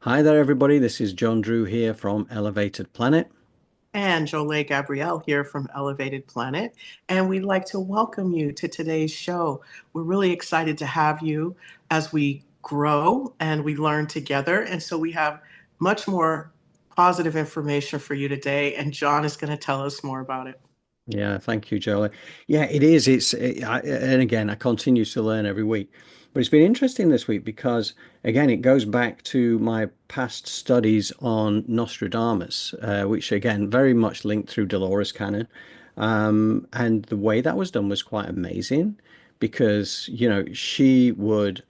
Hi there, everybody. This is John Drew here from Elevated Planet. And Jolé Gabrielle here from Elevated Planet. And we'd like to welcome you to today's show. We're really excited to have you as we grow and we learn together. And so we have much more positive information for you today. And John is going to tell us more about it. Yeah, thank you, Jolé. Yeah, it is. And again, I continue to learn every week. But it's been interesting this week because, again, it goes back to my past studies on Nostradamus, which, again, very much linked through Dolores canon. And the way that was done was quite amazing because, she would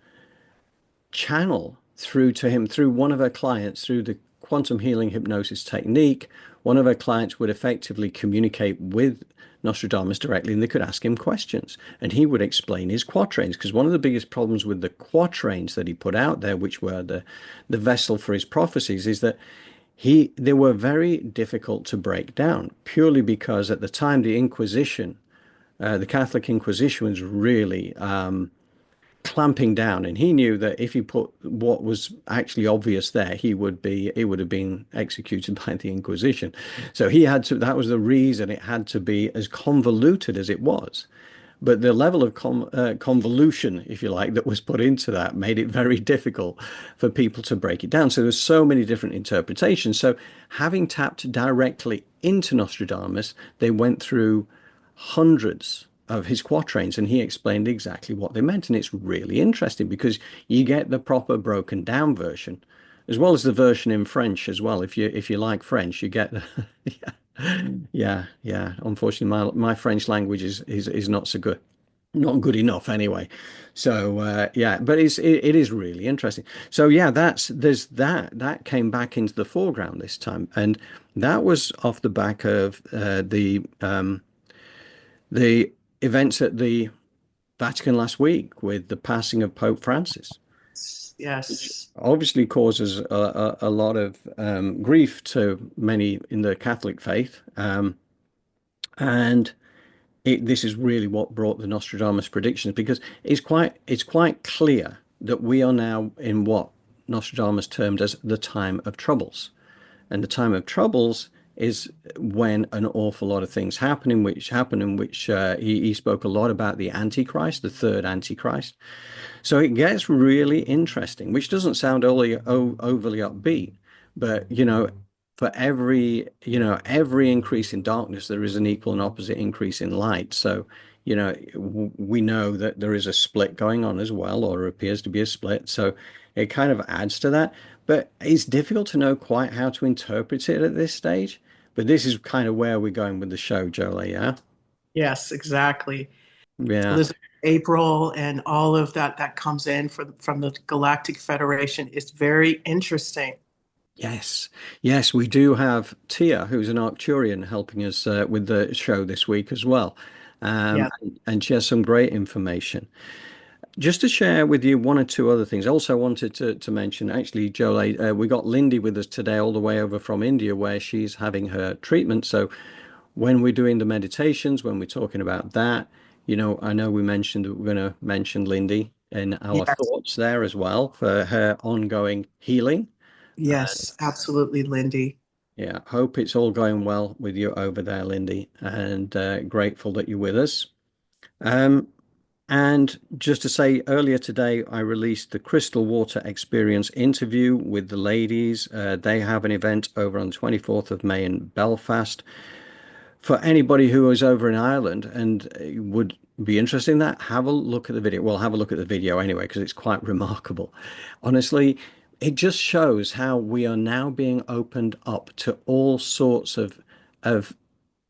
channel through to him through one of her clients through the quantum healing hypnosis technique. One of her clients would effectively communicate with Nostradamus directly, and they could ask him questions, and he would explain his quatrains. Because one of the biggest problems with the quatrains that he put out there, which were the vessel for his prophecies, is that they were very difficult to break down, purely because at the time the Inquisition, the Catholic Inquisition was really clamping down, and he knew that if he put what was actually obvious there, he would have been executed by the Inquisition. So he had to, that was the reason it had to be as convoluted as it was. But the level of convolution, if you like, that was put into that made it very difficult for people to break it down. So there's so many different interpretations. So having tapped directly into Nostradamus, they went through hundreds of his quatrains, and he explained exactly what they meant. And it's really interesting because you get the proper broken down version as well as the version in French as well. If you like French, you get the yeah. Unfortunately, my French language is not so good, not good enough anyway. So yeah, but it is really interesting. So yeah, there's that came back into the foreground this time, and that was off the back of the events at the Vatican last week with the passing of Pope Francis, which Yes. obviously causes a lot of grief to many in the Catholic faith. And this is really what brought the Nostradamus predictions, because it's quite clear that we are now in what Nostradamus termed as the time of troubles. And the time of troubles is when an awful lot of things happen in which he spoke a lot about the Antichrist, the third Antichrist. So it gets really interesting, which doesn't sound overly upbeat, but for every increase in darkness, there is an equal and opposite increase in light. So, we know that there is a split going on as well, or appears to be a split. So it kind of adds to that. But it's difficult to know quite how to interpret it at this stage. But this is kind of where we're going with the show, Jolé, yeah? Yes, exactly. So Yeah. this April and all of that comes in from the Galactic Federation is very interesting. Yes, yes, we do have Tia, who's an Arcturian, helping us with the show this week as well. Yeah. And she has some great information. Just to share with you one or two other things. I also wanted to mention, actually, Jolene, we got Lindy with us today, all the way over from India, where she's having her treatment. So when we're doing the meditations, when we're talking about that, I know we mentioned that we're going to mention Lindy in our Yes. thoughts there as well for her ongoing healing. Yes, absolutely, Lindy. Yeah, hope it's all going well with you over there, Lindy, and grateful that you're with us. Um, and just to say, earlier today, I released the Crystal Water Experience interview with the ladies. They have an event over on the 24th of May in Belfast. For anybody who is over in Ireland and would be interested in that, have a look at the video. Well, have a look at the video anyway, because it's quite remarkable. Honestly, it just shows how we are now being opened up to all sorts of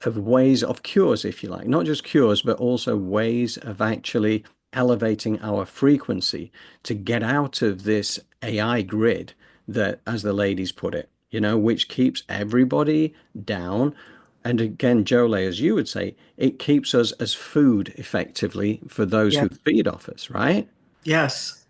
of ways of cures, if you like, not just cures, but also ways of actually elevating our frequency to get out of this AI grid that, as the ladies put it, which keeps everybody down. And again, Jolé, as you would say, it keeps us as food effectively for those Yeah. who feed off us, right? Yes.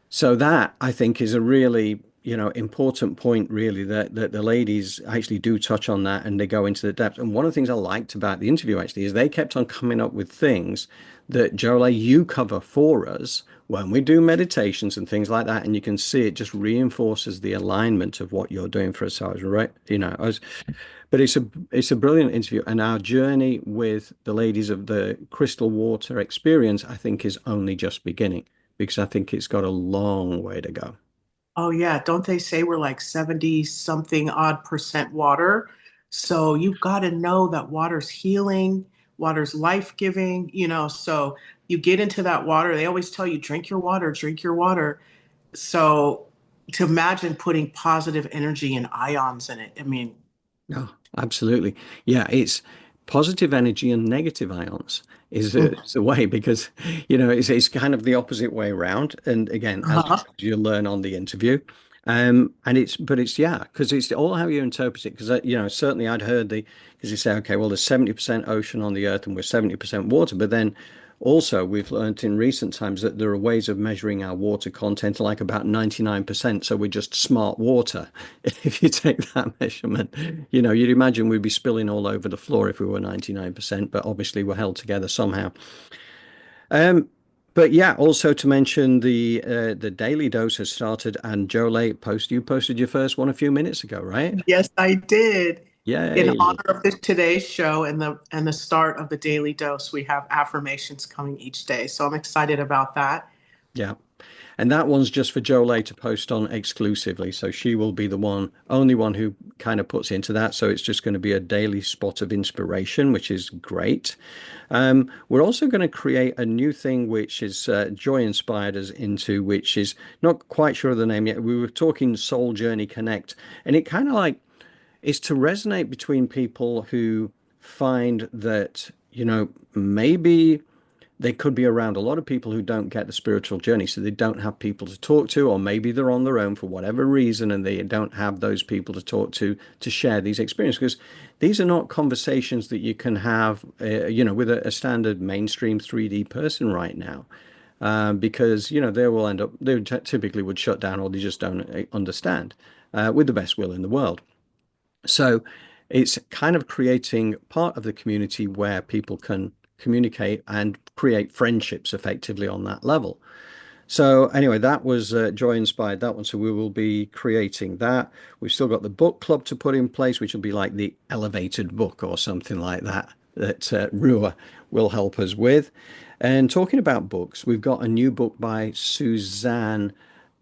So that I think is a really important point really that the ladies actually do touch on that and they go into the depth. And one of the things I liked about the interview actually is they kept on coming up with things that Jolé, you cover for us when we do meditations and things like that. And you can see it just reinforces the alignment of what you're doing for us. So I was right, but it's a brilliant interview. And our journey with the ladies of the crystal water experience, I think, is only just beginning because I think it's got a long way to go. Oh yeah, don't they say we're like 70 something odd percent water? So you've got to know that water's healing, water's life-giving, so you get into that water. They always tell you drink your water, drink your water. So to imagine putting positive energy and ions in it. I mean, Oh, absolutely. Yeah, it's positive energy and negative ions mm, is the way because it's kind of the opposite way around. And again, as uh-huh. you learn on the interview, and it's yeah, because it's all how you interpret it. Because certainly I'd heard because you say okay, well there's 70% ocean on the Earth and we're 70% water, but then also we've learned in recent times that there are ways of measuring our water content like about 99%. So we're just smart water. If you take that measurement, you'd imagine we'd be spilling all over the floor if we were 99%, but obviously we're held together somehow. Um, but yeah, also to mention the daily dose has started, and Jolé you posted your first one a few minutes ago, right? Yes, I did. In Yay! honor of today's show and the start of the daily dose, we have affirmations coming each day. So I'm excited about that. Yeah. And that one's just for Jolé to post on exclusively. So she will be the only one who kind of puts into that. So it's just going to be a daily spot of inspiration, which is great. We're also going to create a new thing, which is Joy inspired us into, which is not quite sure of the name yet. We were talking Soul Journey Connect, and it kind of like is to resonate between people who find that, maybe they could be around a lot of people who don't get the spiritual journey, so they don't have people to talk to, or maybe they're on their own for whatever reason and they don't have those people to talk to share these experiences. Because these are not conversations that you can have, with a standard mainstream 3D person right now. Because they will end up they typically would shut down or they just don't understand with the best will in the world. So it's kind of creating part of the community where people can communicate and create friendships effectively on that level. So anyway, that was Joy inspired that one. So we will be creating that. We've still got the book club to put in place, which will be like the elevated book or something like that that Rua will help us with. And talking about books, we've got a new book by Suzanne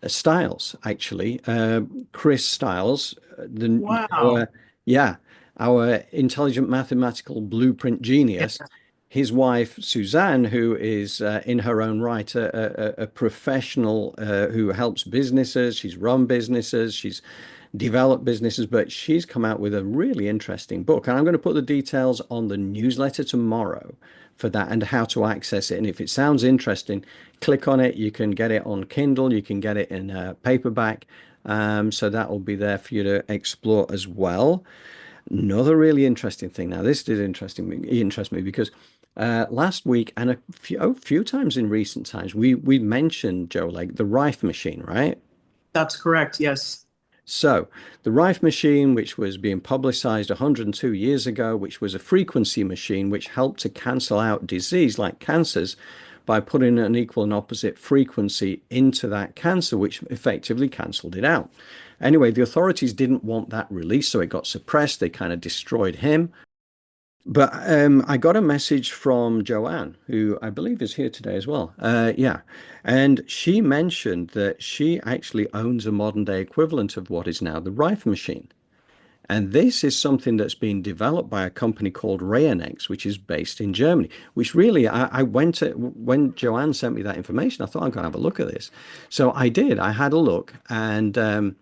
Styles, actually. Chris Styles, Wow. our, yeah, our intelligent mathematical blueprint genius. Yeah. His wife, Suzanne, who is in her own right a professional who helps businesses. She's run businesses, she's developed businesses, but she's come out with a really interesting book. And I'm going to put the details on the newsletter tomorrow for that and how to access it. And if it sounds interesting, click on it. You can get it on Kindle, you can get it in paperback. So that will be there for you to explore as well. Another really interesting thing. Now, this did interest me because last week and a few times in recent times, we mentioned Joe like the Rife machine, right? That's correct. Yes. So, the Rife machine, which was being publicized 102 years ago, which was a frequency machine which helped to cancel out disease like cancers by putting an equal and opposite frequency into that cancer, which effectively cancelled it out. Anyway, the authorities didn't want that released, so it got suppressed. They kind of destroyed him. But I got a message from Joanne, who I believe is here today as well. Yeah. And she mentioned that she actually owns a modern day equivalent of what is now the Rife machine. And this is something that's been developed by a company called Rayonex, which is based in Germany. Which really, I went to, when Joanne sent me that information, I thought I'm going to have a look at this. So I did. I had a look, and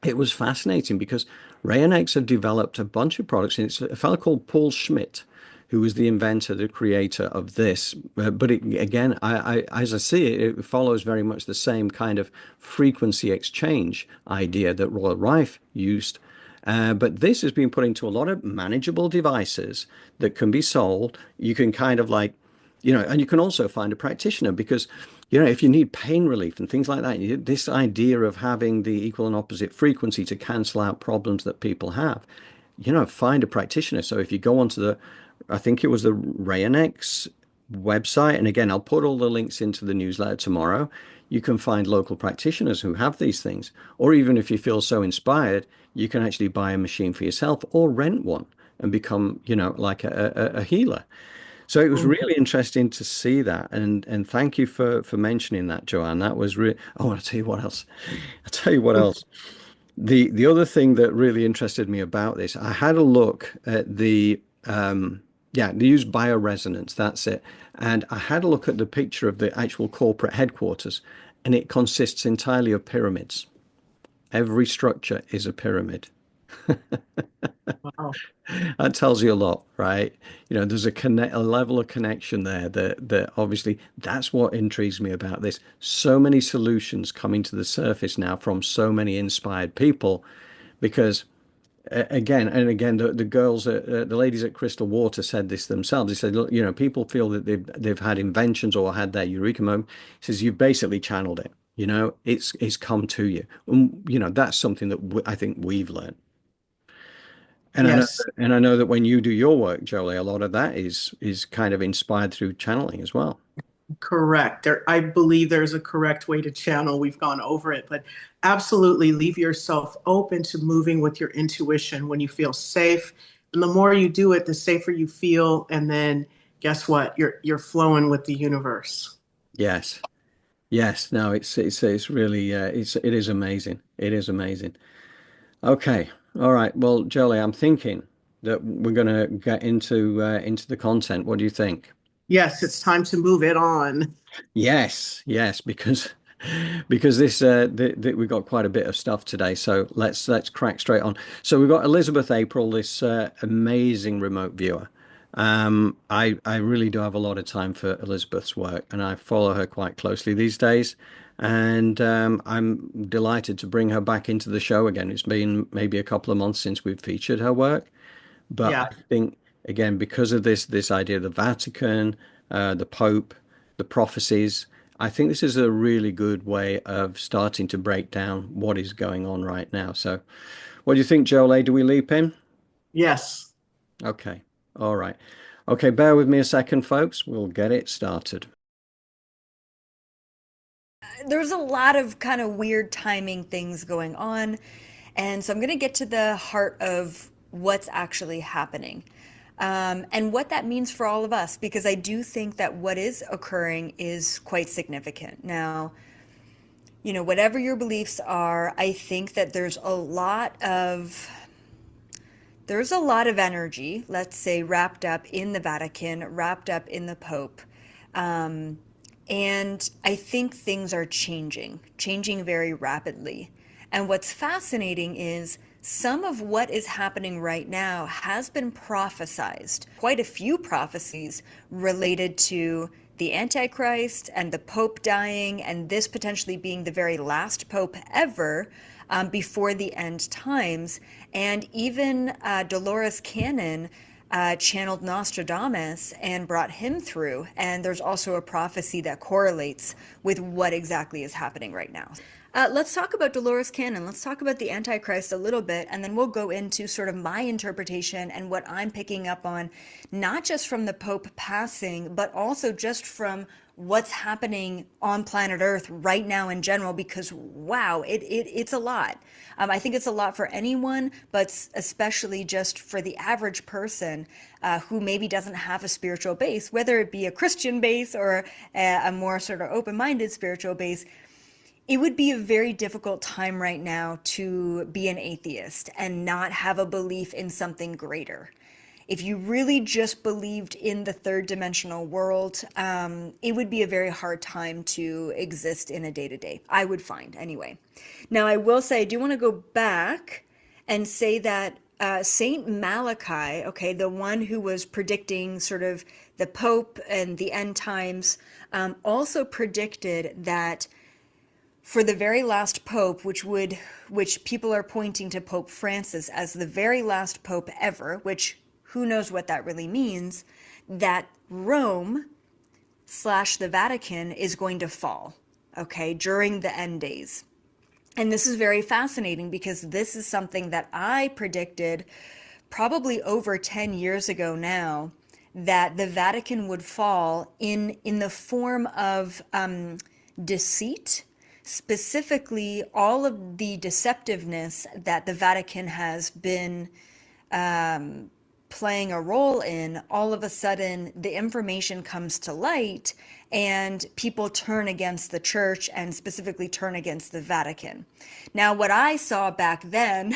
it was fascinating because Rayonex have developed a bunch of products, and it's a fellow called Paul Schmidt, who was the inventor, the creator of this. But again, as I see it, it follows very much the same kind of frequency exchange idea that Royal Rife used. But this has been put into a lot of manageable devices that can be sold. You can kind of like, and you can also find a practitioner because if you need pain relief and things like that, this idea of having the equal and opposite frequency to cancel out problems that people have, find a practitioner. So if you go onto I think it was the Rayonex website, and again, I'll put all the links into the newsletter tomorrow. You can find local practitioners who have these things, or even if you feel so inspired, you can actually buy a machine for yourself or rent one and become, like a healer. So it was Mhm. really interesting to see that, and thank you for mentioning that, Joanne. That was really. Oh, I'll tell you what else. I'll tell you what else. The other thing that really interested me about this, I had a look at yeah, they use bioresonance. That's it. And I had a look at the picture of the actual corporate headquarters, and it consists entirely of pyramids. Every structure is a pyramid. Wow. That tells you a lot, right? There's a level of connection there that obviously that's what intrigues me about this. So many solutions coming to the surface now from so many inspired people, because again and again, the ladies at Crystal Water said this themselves. They said, look, people feel that they've had inventions or had their eureka moment. He says you've basically channeled it. It's come to you, and that's something that I think we've learned. And Yes. I know that when you do your work, Jolie, a lot of that is kind of inspired through channeling as well. Correct. I believe there's a correct way to channel. We've gone over it, but absolutely leave yourself open to moving with your intuition when you feel safe. And the more you do it, the safer you feel. And then guess what? You're flowing with the universe. Yes. Yes. No, it's really it is amazing. It is amazing. Okay. All right. Well, Jolie, I'm thinking that we're going to get into the content. What do you think? Yes, it's time to move it on. Yes, yes, because this we've got quite a bit of stuff today, so let's crack straight on. So we've got Elizabeth April, this amazing remote viewer. I really do have a lot of time for Elizabeth's work, and I follow her quite closely these days. And I'm delighted to bring her back into the show again. It's been maybe a couple of months since we've featured her work. But I Yeah. think again, because of this idea of the Vatican, the Pope, the prophecies, I think this is a really good way of starting to break down what is going on right now. So, what do you think, Jolé? Do we leap in? Yes. Okay. All right. Okay, bear with me a second, folks. We'll get it started. There's a lot of kind of weird timing things going on. And so I'm going to get to the heart of what's actually happening and what that means for all of us, because I do think that what is occurring is quite significant. Now, whatever your beliefs are, I think that there's a lot of energy, let's say, wrapped up in the Vatican, wrapped up in the Pope. Um, and I think things are changing very rapidly. And what's fascinating is some of what is happening right now has been prophesized. Quite a few prophecies related to the Antichrist and the Pope dying, and this potentially being the very last Pope ever before the end times. And even Dolores Cannon channeled Nostradamus and brought him through. And there's also a prophecy that correlates with what exactly is happening right now. Let's talk about Dolores Cannon. Let's talk about the Antichrist a little bit, and then we'll go into sort of my interpretation and what I'm picking up on, not just from the Pope passing, but also just from what's happening on planet Earth right now in general, because wow, it's a lot. I think it's a lot for anyone, but especially just for the average person who maybe doesn't have a spiritual base, whether it be a Christian base or a more sort of open-minded spiritual base. It would be a very difficult time right now to be an atheist and not have a belief in something greater. If you really just believed in the third dimensional world, it would be a very hard time to exist in a day to day, I would find anyway. Now, I will say, I do want to go back and say that Saint Malachi, okay, the one who was predicting sort of the Pope and the end times, also predicted that for the very last pope, which people are pointing to Pope Francis as the very last pope ever, which who knows what that really means, that Rome slash the Vatican is going to fall, okay, during the end days. And this is very fascinating because this is something that I predicted probably over 10 years ago now, that the Vatican would fall in the form of deceit, specifically all of the deceptiveness that the Vatican has been playing a role in. All of a sudden the information comes to light and people turn against the church and specifically turn against the Vatican. Now, what I saw back then,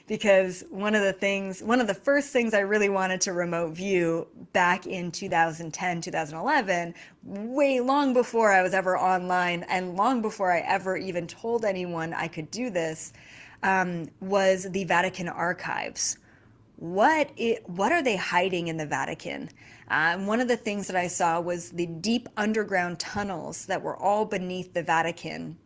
because one of the first things I really wanted to remote view back in 2010, 2011, way long before I was ever online and long before I ever even told anyone I could do this, was the Vatican archives. What are they hiding in the Vatican? One of the things that I saw was the deep underground tunnels that were all beneath the Vatican,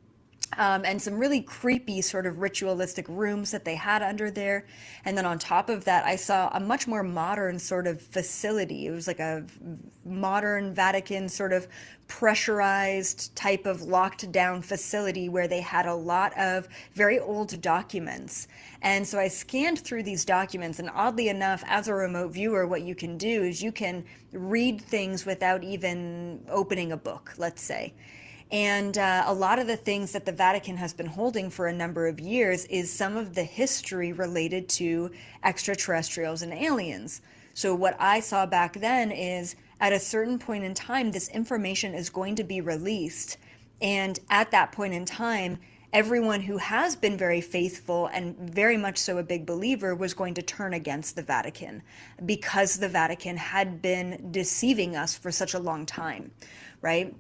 and some really creepy sort of ritualistic rooms that they had under there. And then on top of that, I saw a much more modern sort of facility. It was like a modern Vatican sort of pressurized type of locked down facility where they had a lot of very old documents. And so I scanned through these documents, and oddly enough, as a remote viewer, what you can do is you can read things without even opening a book, let's say. And a lot of the things that the Vatican has been holding for a number of years is some of the history related to extraterrestrials and aliens. So what I saw back then is at a certain point in time, this information is going to be released. And at that point in time, everyone who has been very faithful and very much so a big believer was going to turn against the Vatican because the Vatican had been deceiving us for such a long time, right?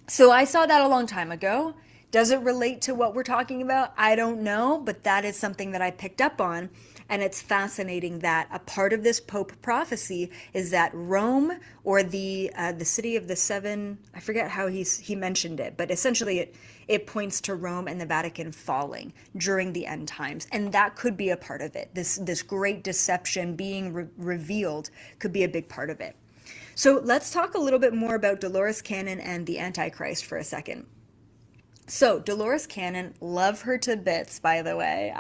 So I saw that a long time ago. Does it relate to what we're talking about? I don't know, but that is something that I picked up on. And it's fascinating that a part of this Pope prophecy is that Rome, or the city of the seven, I forget how he mentioned it, but essentially it points to Rome and the Vatican falling during the end times. And that could be a part of it. This great deception being revealed could be a big part of it. So let's talk a little bit more about Dolores Cannon and the Antichrist for a second. So Dolores Cannon, love her to bits, by the way.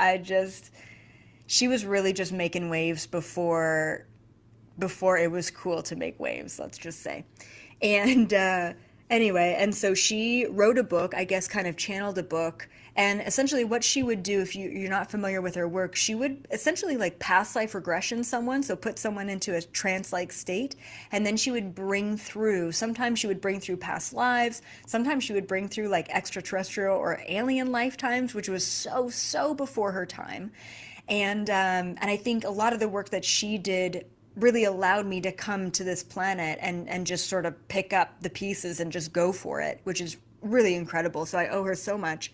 She was really just making waves before it was cool to make waves, let's just say. And anyway, and so she wrote a book, I guess kind of channeled a book. And essentially what she would do, if you're not familiar with her work, she would essentially like past life regression someone, so put someone into a trance-like state, and then sometimes she would bring through past lives, sometimes she would bring through like extraterrestrial or alien lifetimes, which was so before her time. And I think a lot of the work that she did really allowed me to come to this planet and just sort of pick up the pieces and just go for it, which is really incredible. So I owe her so much.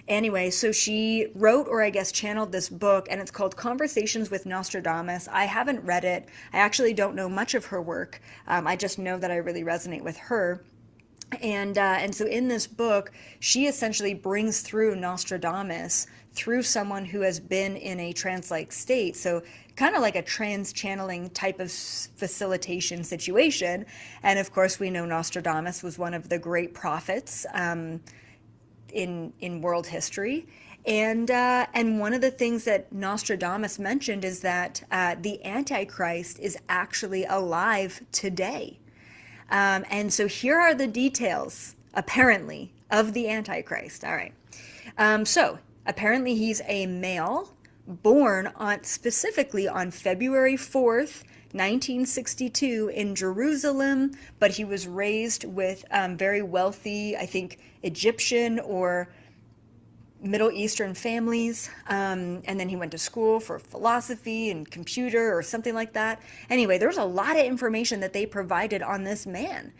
Anyway, so she wrote, or I guess channeled, this book, and it's called Conversations with Nostradamus. I haven't read it. I actually don't know much of her work. I just know that I really resonate with her. And so in this book, she essentially brings through Nostradamus through someone who has been in a trance-like state. So kind of like a trans-channeling type of facilitation situation. And of course, we know Nostradamus was one of the great prophets in world history. And one of the things that Nostradamus mentioned is that the Antichrist is actually alive today. And so here are the details, apparently, of the Antichrist. All right. So apparently he's a male born specifically on February 4th, 1962 in Jerusalem, but he was raised with very wealthy, I think, Egyptian or Middle Eastern families, and then he went to school for philosophy and computer or something like that. Anyway, there's a lot of information that they provided on this man.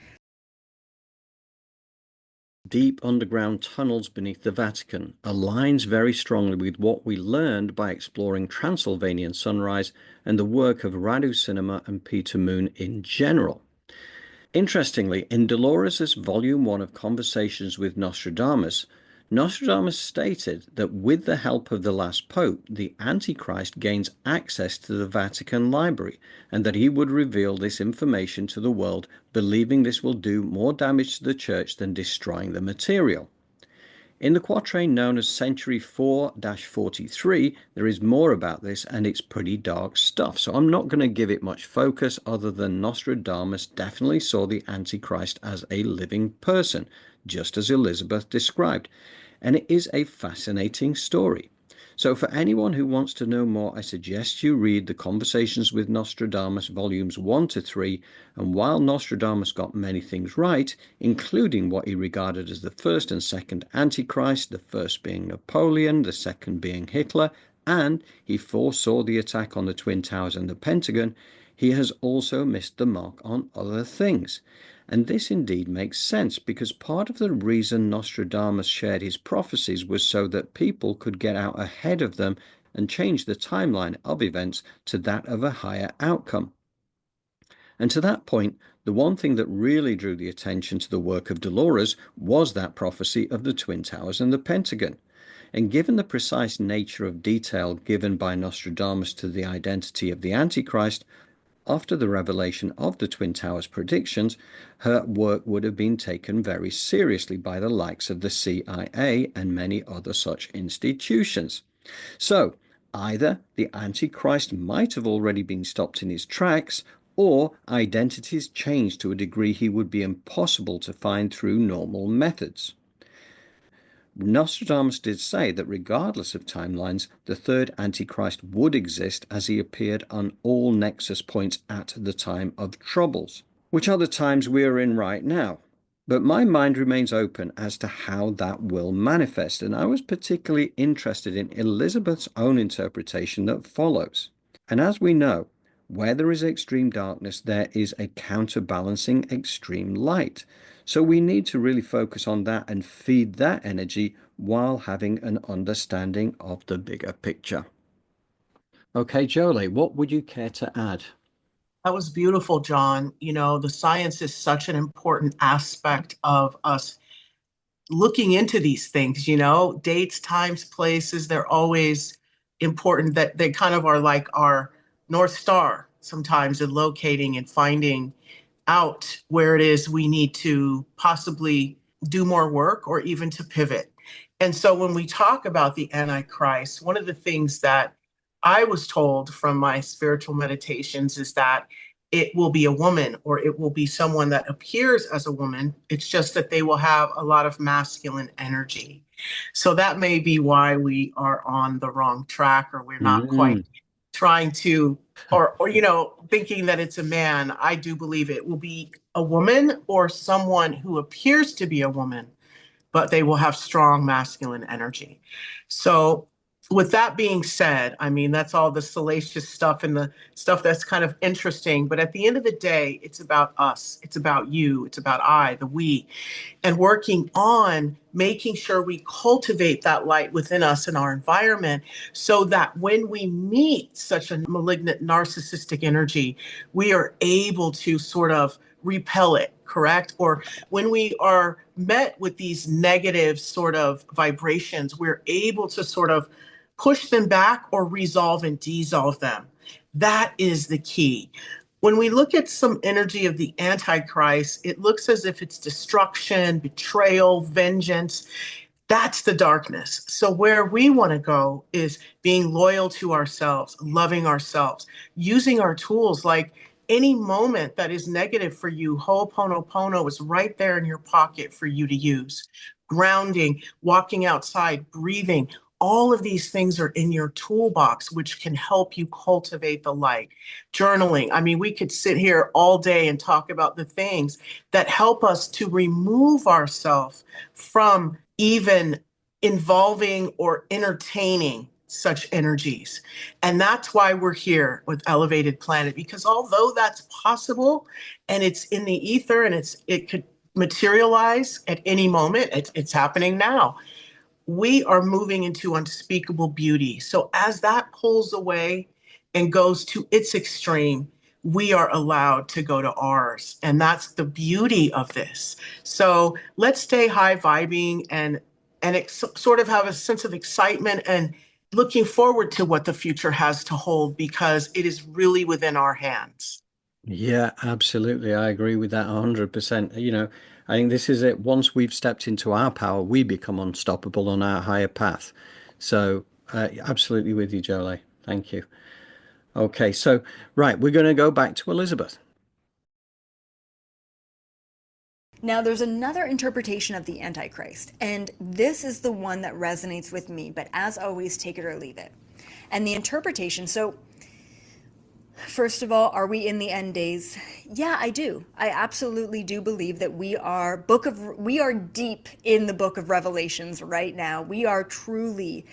Deep underground tunnels beneath the Vatican aligns very strongly with what we learned by exploring Transylvanian Sunrise and the work of Radu Cinema and Peter Moon in general. Interestingly, in Dolores' Volume 1 of Conversations with Nostradamus, Nostradamus stated that with the help of the last pope, the Antichrist gains access to the Vatican library and that he would reveal this information to the world, believing this will do more damage to the church than destroying the material. In the quatrain known as Century 4-43, there is more about this and it's pretty dark stuff. So I'm not going to give it much focus other than Nostradamus definitely saw the Antichrist as a living person, just as Elizabeth described. And it is a fascinating story. So for anyone who wants to know more, I suggest you read the Conversations with Nostradamus volumes 1 to 3, and while Nostradamus got many things right, including what he regarded as the first and second Antichrist, the first being Napoleon, the second being Hitler, and he foresaw the attack on the Twin Towers and the Pentagon, he has also missed the mark on other things. And this indeed makes sense because part of the reason Nostradamus shared his prophecies was so that people could get out ahead of them and change the timeline of events to that of a higher outcome. And to that point, the one thing that really drew the attention to the work of Dolores was that prophecy of the Twin Towers and the Pentagon. And given the precise nature of detail given by Nostradamus to the identity of the Antichrist, after the revelation of the Twin Towers predictions, her work would have been taken very seriously by the likes of the CIA and many other such institutions. So, either the Antichrist might have already been stopped in his tracks, or identities changed to a degree he would be impossible to find through normal methods. Nostradamus did say that regardless of timelines, the third Antichrist would exist as he appeared on all nexus points at the time of troubles, which are the times we are in right now. But my mind remains open as to how that will manifest, and I was particularly interested in Elizabeth's own interpretation that follows. And as we know, where there is extreme darkness, there is a counterbalancing extreme light. So we need to really focus on that and feed that energy while having an understanding of the bigger picture. Okay, Jolé, what would you care to add? That was beautiful, John. You know, the science is such an important aspect of us looking into these things, you know, dates, times, places, they're always important, that they kind of are like our North Star sometimes in locating and finding out where it is we need to possibly do more work or even to pivot. And so when we talk about the Antichrist, one of the things that I was told from my spiritual meditations is that it will be a woman or it will be someone that appears as a woman. It's just that they will have a lot of masculine energy. So that may be why we are on the wrong track or we're not quite Mm. trying to, or you know, thinking that it's a man. I do believe it will be a woman or someone who appears to be a woman, but they will have strong masculine energy. So, with that being said, I mean, that's all the salacious stuff and the stuff that's kind of interesting. But at the end of the day, it's about us, it's about you, it's about I, the we, and working on making sure we cultivate that light within us and our environment so that when we meet such a malignant narcissistic energy, we are able to sort of repel it, correct? Or when we are met with these negative sort of vibrations, we're able to sort of push them back or resolve and dissolve them. That is the key. When we look at some energy of the Antichrist, it looks as if it's destruction, betrayal, vengeance. That's the darkness. So, where we want to go is being loyal to ourselves, loving ourselves, using our tools like any moment that is negative for you. Ho'oponopono is right there in your pocket for you to use. Grounding, walking outside, breathing, all of these things are in your toolbox, which can help you cultivate the light. Journaling. I mean, we could sit here all day and talk about the things that help us to remove ourselves from even involving or entertaining such energies. And that's why we're here with Elevated Planet, because although that's possible and it's in the ether and it could materialize at any moment, it's happening now. We are moving into unspeakable beauty. So as that pulls away and goes to its extreme, we are allowed to go to ours. And that's the beauty of this. So let's stay high vibing and and sort of have a sense of excitement and looking forward to what the future has to hold because it is really within our hands. Yeah, absolutely. I agree with that 100%. I think this is it. Once we've stepped into our power, we become unstoppable on our higher path. So, absolutely with you, Jolé. Thank you. Okay, so, right, we're going to go back to Elizabeth. Now, there's another interpretation of the Antichrist, and this is the one that resonates with me, but as always, take it or leave it. And the interpretation, so first of all, are we in the end days? Yeah, I do. I absolutely do believe that we are deep in the book of Revelations right now. We are truly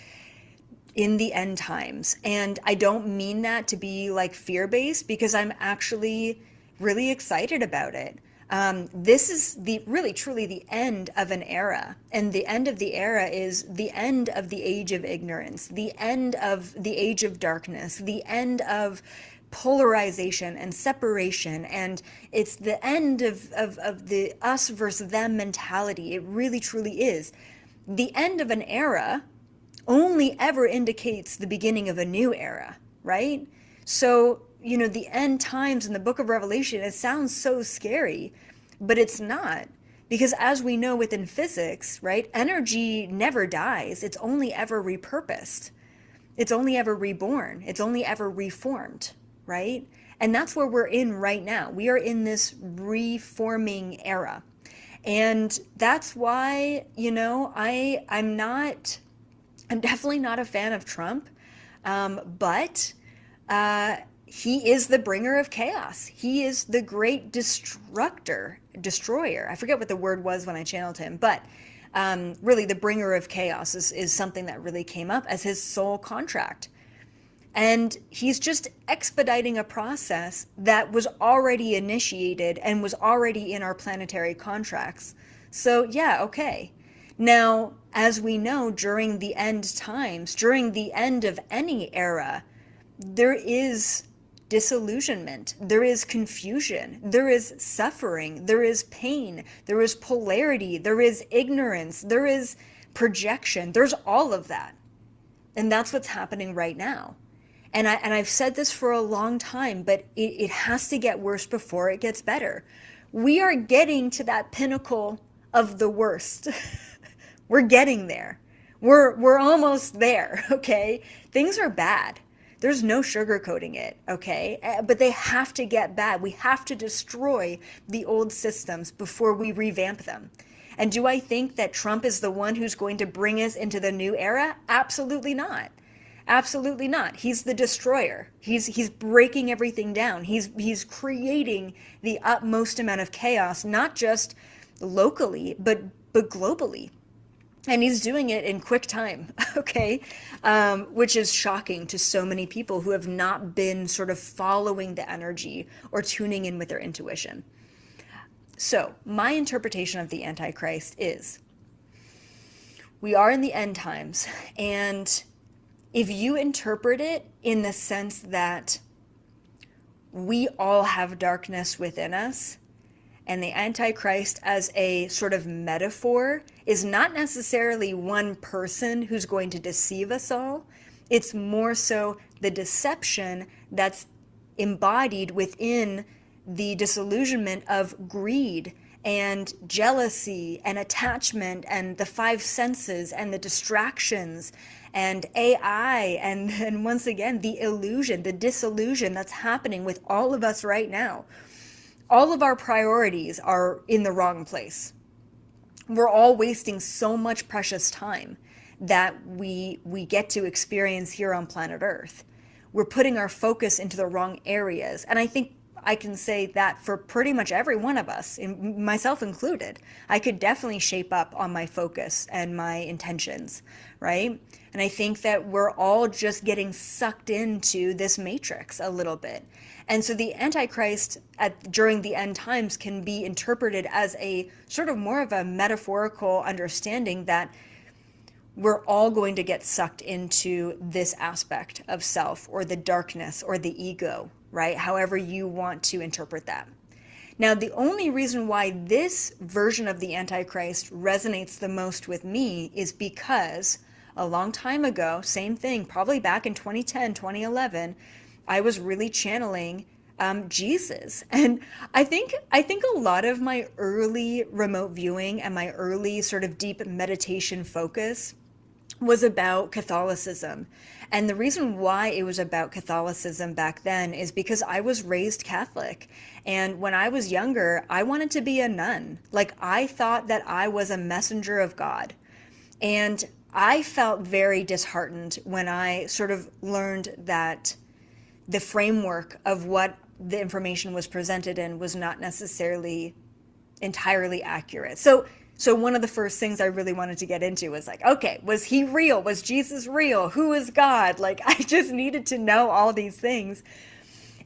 in the end times. And I don't mean that to be like fear-based because I'm actually really excited about it. This is really truly the end of an era. And the end of the era is the end of the age of ignorance, the end of the age of darkness, the end of polarization and separation. And it's the end of the us versus them mentality. It really truly is. The end of an era only ever indicates the beginning of a new era, right? So, the end times in the book of Revelation, it sounds so scary, but it's not. Because as we know within physics, right, energy never dies. It's only ever repurposed. It's only ever reborn. It's only ever reformed, right? And that's where we're in right now. We are in this reforming era. And that's why, I'm definitely not a fan of Trump, but he is the bringer of chaos. He is the great destroyer. I forget what the word was when I channeled him, but really the bringer of chaos is something that really came up as his sole contract. And he's just expediting a process that was already initiated and was already in our planetary contracts. So yeah, okay. Now, as we know, during the end times, during the end of any era, there is disillusionment, there is confusion, there is suffering, there is pain, there is polarity, there is ignorance, there is projection, there's all of that. And that's what's happening right now. And I've said this for a long time, but it has to get worse before it gets better. We are getting to that pinnacle of the worst. We're getting there. We're almost there, okay? Things are bad. There's no sugarcoating it, okay? But they have to get bad. We have to destroy the old systems before we revamp them. And do I think that Trump is the one who's going to bring us into the new era? Absolutely not. Absolutely not. He's the destroyer. He's breaking everything down. He's creating the utmost amount of chaos, not just locally, but globally. And he's doing it in quick time, okay? Which is shocking to so many people who have not been sort of following the energy or tuning in with their intuition. So, my interpretation of the Antichrist is we are in the end times, and if you interpret it in the sense that we all have darkness within us, and the Antichrist as a sort of metaphor is not necessarily one person who's going to deceive us all. It's more so the deception that's embodied within the disillusionment of greed and jealousy and attachment and the five senses and the distractions and AI and once again the illusion, the disillusion that's happening with all of us right now. All of our priorities are in the wrong place. We're all wasting so much precious time that we get to experience here on planet Earth. We're putting our focus into the wrong areas. And I think I can say that for pretty much every one of us, myself included. I could definitely shape up on my focus and my intentions, right? And I think that we're all just getting sucked into this matrix a little bit. And so the Antichrist during the end times can be interpreted as a sort of more of a metaphorical understanding that we're all going to get sucked into this aspect of self or the darkness or the ego, right? However you want to interpret that. Now, the only reason why this version of the Antichrist resonates the most with me is because a long time ago, same thing, probably back in 2010, 2011, I was really channeling Jesus. And I think a lot of my early remote viewing and my early sort of deep meditation focus was about Catholicism. And the reason why it was about Catholicism back then is because I was raised Catholic. And when I was younger, I wanted to be a nun. Like, I thought that I was a messenger of God. And I felt very disheartened when I sort of learned that the framework of what the information was presented in was not necessarily entirely accurate. So one of the first things I really wanted to get into was like, okay, was he real? Was Jesus real? Who is God? Like, I just needed to know all these things.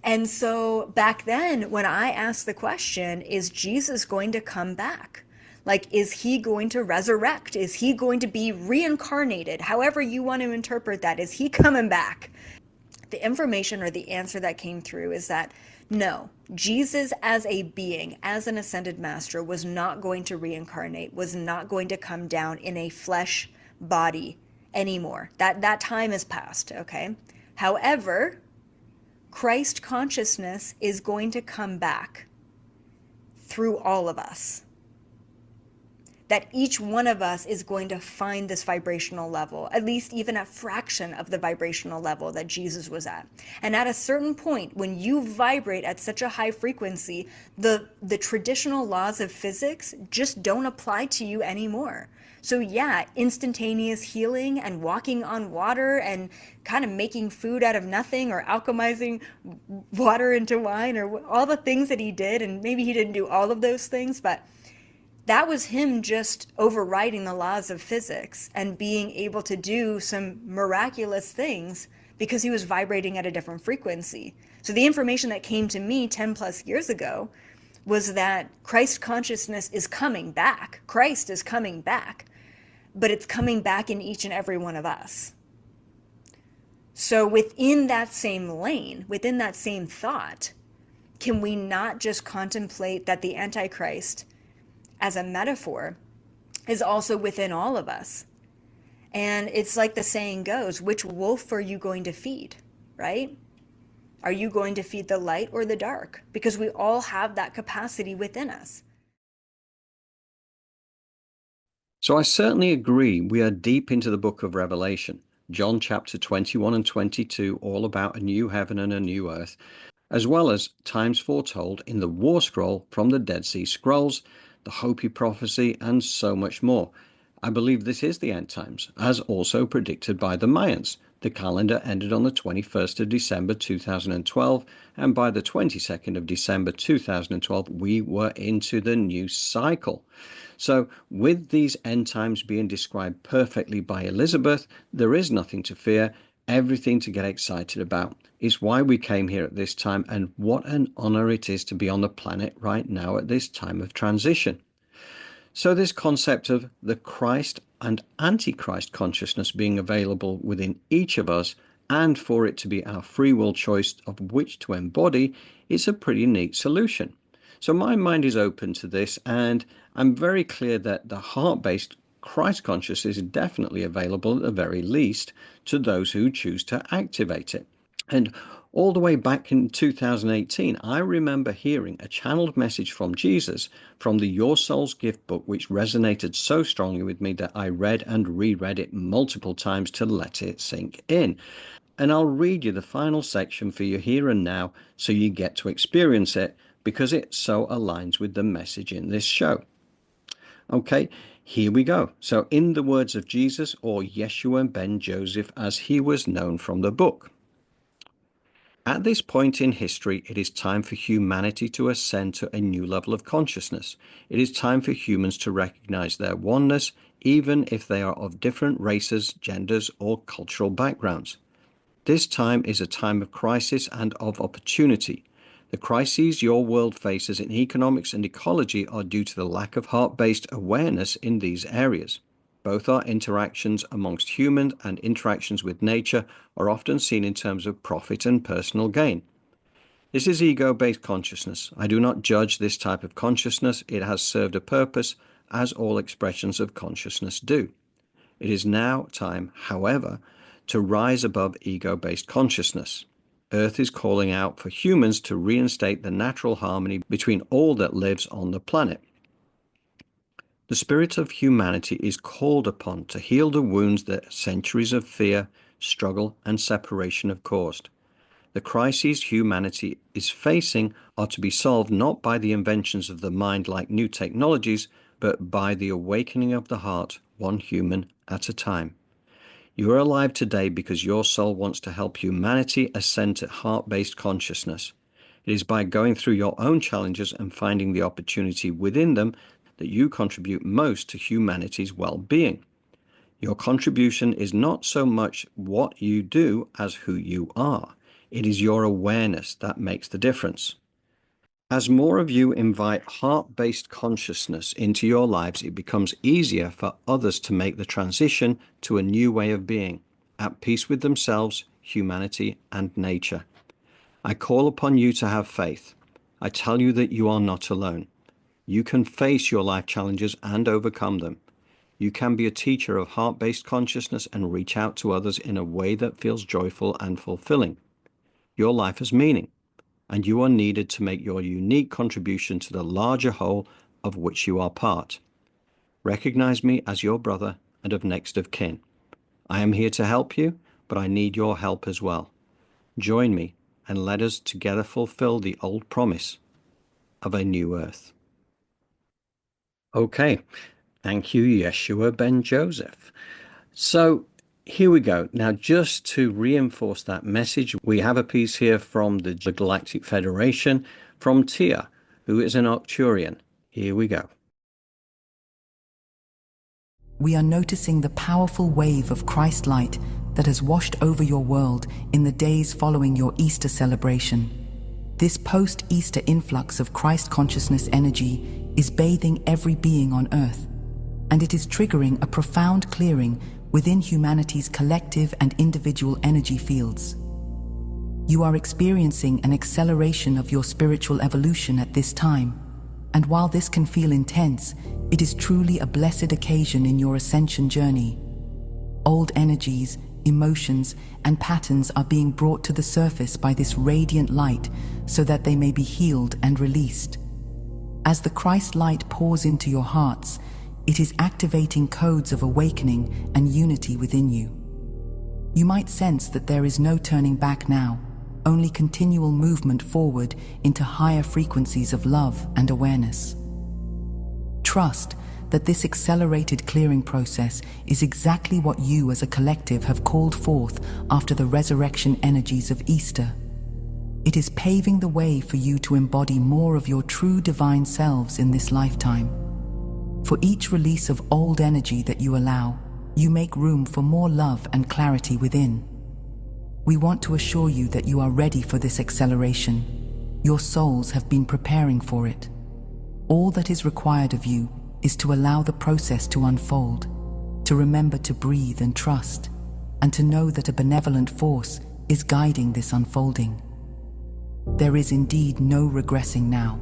And so back then, when I asked the question, is Jesus going to come back? Like, is he going to resurrect? Is he going to be reincarnated? However you want to interpret that, is he coming back? The information or the answer that came through is that no, Jesus as a being, as an ascended master, was not going to reincarnate, was not going to come down in a flesh body anymore. That time has passed, okay? However, Christ consciousness is going to come back through all of us. That each one of us is going to find this vibrational level, at least even a fraction of the vibrational level that Jesus was at. And at a certain point, when you vibrate at such a high frequency, the traditional laws of physics just don't apply to you anymore. So yeah, instantaneous healing and walking on water and kind of making food out of nothing or alchemizing water into wine or all the things that he did, and maybe he didn't do all of those things, but that was him just overriding the laws of physics and being able to do some miraculous things because he was vibrating at a different frequency. So the information that came to me 10 plus years ago was that Christ consciousness is coming back. Christ is coming back, but it's coming back in each and every one of us. So within that same lane, within that same thought, can we not just contemplate that the Antichrist, as a metaphor, is also within all of us? And it's like the saying goes, which wolf are you going to feed, right? Are you going to feed the light or the dark? Because we all have that capacity within us. So I certainly agree. We are deep into the book of Revelation. John chapter 21 and 22, all about a new heaven and a new earth, as well as times foretold in the War Scroll from the Dead Sea Scrolls, the Hopi prophecy, and so much more. I believe this is the end times, as also predicted by the Mayans. The calendar ended on the 21st of December 2012, and by the 22nd of December 2012, we were into the new cycle. So with these end times being described perfectly by Elizabeth, there is nothing to fear, everything to get excited about. It's why we came here at this time, and what an honor it is to be on the planet right now at this time of transition. So this concept of the Christ and Antichrist consciousness being available within each of us, and for it to be our free will choice of which to embody, is a pretty neat solution. So my mind is open to this, and I'm very clear that the heart-based Christ consciousness is definitely available, at the very least, to those who choose to activate it. And all the way back in 2018, I remember hearing a channeled message from Jesus from the Your Soul's Gift book, which resonated so strongly with me that I read and reread it multiple times to let it sink in. And I'll read you the final section for you here and now so you get to experience it, because it so aligns with the message in this show. Okay, here we go. So in the words of Jesus, or Yeshua ben Joseph as he was known from the book. At this point in history, it is time for humanity to ascend to a new level of consciousness. It is time for humans to recognize their oneness, even if they are of different races, genders, or cultural backgrounds. This time is a time of crisis and of opportunity. The crises your world faces in economics and ecology are due to the lack of heart-based awareness in these areas. Both our interactions amongst humans and interactions with nature are often seen in terms of profit and personal gain. This is ego-based consciousness. I do not judge this type of consciousness. It has served a purpose, as all expressions of consciousness do. It is now time, however, to rise above ego-based consciousness. Earth is calling out for humans to reinstate the natural harmony between all that lives on the planet. The spirit of humanity is called upon to heal the wounds that centuries of fear, struggle, and separation have caused. The crises humanity is facing are to be solved not by the inventions of the mind like new technologies, but by the awakening of the heart, one human at a time. You are alive today because your soul wants to help humanity ascend to heart-based consciousness. It is by going through your own challenges and finding the opportunity within them that you contribute most to humanity's well-being. Your contribution is not so much what you do as who you are. It is your awareness that makes the difference. As more of you invite heart-based consciousness into your lives, it becomes easier for others to make the transition to a new way of being, at peace with themselves, humanity, and nature. I call upon you to have faith. I tell you that you are not alone. You can face your life challenges and overcome them. You can be a teacher of heart-based consciousness and reach out to others in a way that feels joyful and fulfilling. Your life has meaning, and you are needed to make your unique contribution to the larger whole of which you are part. Recognize me as your brother and of next of kin. I am here to help you, but I need your help as well. Join me and let us together fulfill the old promise of a new earth. Okay, thank you, Yeshua Ben Joseph. So here we go. Now, just to reinforce that message, we have a piece here from the Galactic Federation from Tia, who is an Arcturian. Here we go. We are noticing the powerful wave of Christ light that has washed over your world in the days following your Easter celebration. This post-Easter influx of Christ consciousness energy is bathing every being on Earth, and it is triggering a profound clearing within humanity's collective and individual energy fields. You are experiencing an acceleration of your spiritual evolution at this time, and while this can feel intense, it is truly a blessed occasion in your ascension journey. Old energies, emotions, and patterns are being brought to the surface by this radiant light so that they may be healed and released. As the Christ light pours into your hearts, it is activating codes of awakening and unity within you. You might sense that there is no turning back now, only continual movement forward into higher frequencies of love and awareness. Trust that this accelerated clearing process is exactly what you as a collective have called forth after the resurrection energies of Easter. It is paving the way for you to embody more of your true divine selves in this lifetime. For each release of old energy that you allow, you make room for more love and clarity within. We want to assure you that you are ready for this acceleration. Your souls have been preparing for it. All that is required of you is to allow the process to unfold, to remember to breathe and trust, and to know that a benevolent force is guiding this unfolding. There is indeed no regressing now,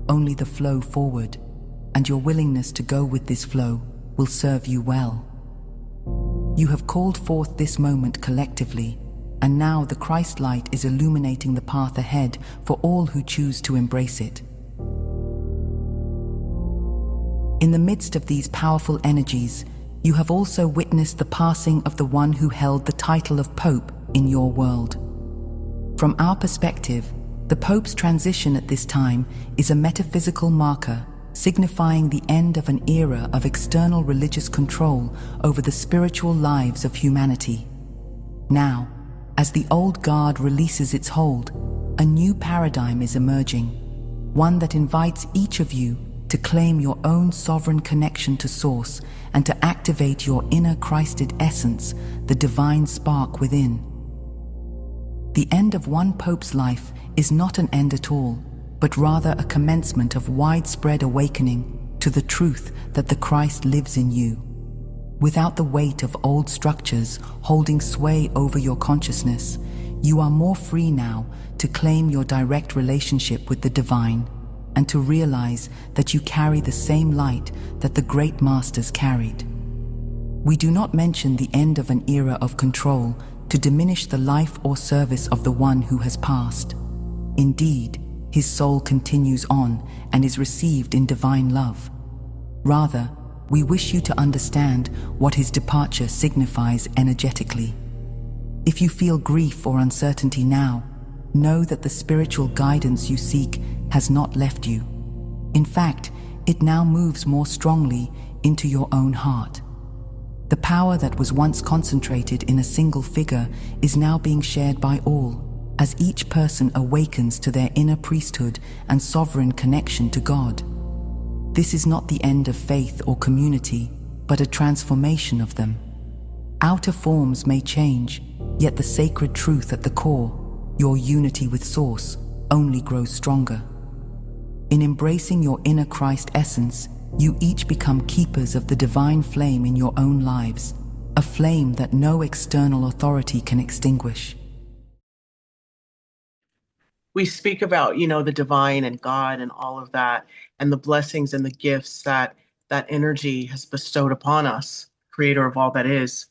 only the flow forward, and your willingness to go with this flow will serve you well. You have called forth this moment collectively, and now the Christ light is illuminating the path ahead for all who choose to embrace it. In the midst of these powerful energies, you have also witnessed the passing of the one who held the title of Pope in your world. From our perspective, the Pope's transition at this time is a metaphysical marker signifying the end of an era of external religious control over the spiritual lives of humanity. Now, as the old guard releases its hold, a new paradigm is emerging, one that invites each of you to claim your own sovereign connection to Source and to activate your inner Christed essence, the divine spark within. The end of one Pope's life is not an end at all, but rather a commencement of widespread awakening to the truth that the Christ lives in you. Without the weight of old structures holding sway over your consciousness, You are more free now to claim your direct relationship with the divine and to realize that you carry the same light that the great masters carried. We do not mention the end of an era of control to diminish the life or service of the one who has passed. Indeed, his soul continues on and is received in divine love. Rather, we wish you to understand what his departure signifies energetically. If you feel grief or uncertainty now, know that the spiritual guidance you seek has not left you. In fact, it now moves more strongly into your own heart. The power that was once concentrated in a single figure is now being shared by all, as each person awakens to their inner priesthood and sovereign connection to God. This is not the end of faith or community, but a transformation of them. Outer forms may change, yet the sacred truth at the core, your unity with Source, only grows stronger. In embracing your inner Christ essence, you each become keepers of the divine flame in your own lives, a flame that no external authority can extinguish. We speak about, the divine and God and all of that, and the blessings and the gifts that that energy has bestowed upon us, creator of all that is.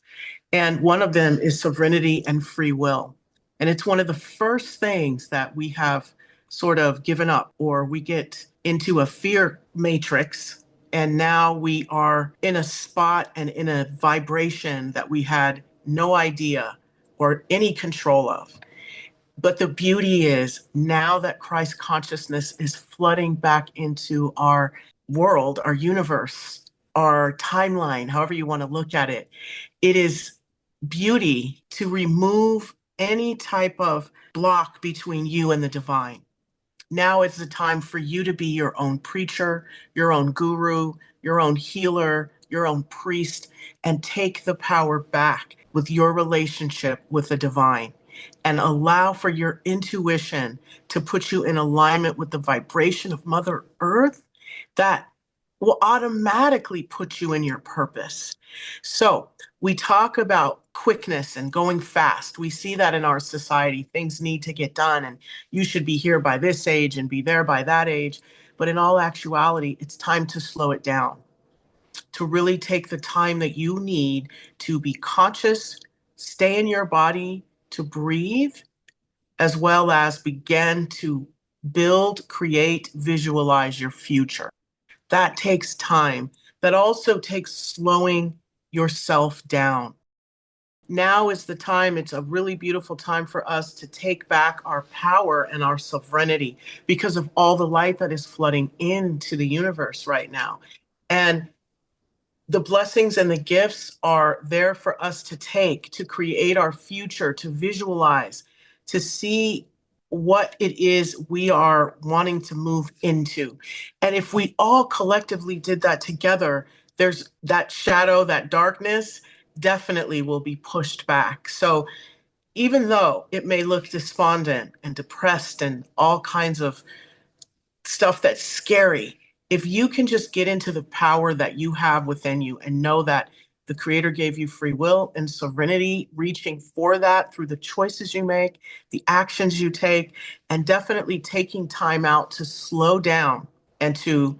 And one of them is sovereignty and free will. And it's one of the first things that we have sort of given up, or we get into a fear matrix. And now we are in a spot and in a vibration that we had no idea or any control of. But the beauty is now that Christ consciousness is flooding back into our world, our universe, our timeline, however you want to look at it, it is beauty to remove any type of block between you and the divine. Now it's the time for you to be your own preacher, your own guru, your own healer, your own priest, and take the power back with your relationship with the divine and allow for your intuition to put you in alignment with the vibration of Mother Earth that will automatically put you in your purpose. So we talk about quickness and going fast. We see that in our society. Things need to get done, and you should be here by this age and be there by that age. But in all actuality, it's time to slow it down, to really take the time that you need to be conscious, stay in your body, to breathe, as well as begin to build, create, visualize your future. That takes time. That also takes slowing yourself down. Now is the time, it's a really beautiful time for us to take back our power and our sovereignty because of all the light that is flooding into the universe right now. And the blessings and the gifts are there for us to take, to create our future, to visualize, to see what it is we are wanting to move into. And if we all collectively did that together, there's that shadow, that darkness definitely will be pushed back. So even though it may look despondent and depressed and all kinds of stuff that's scary, if you can just get into the power that you have within you and know that the Creator gave you free will and sovereignty, reaching for that through the choices you make, the actions you take, and definitely taking time out to slow down and to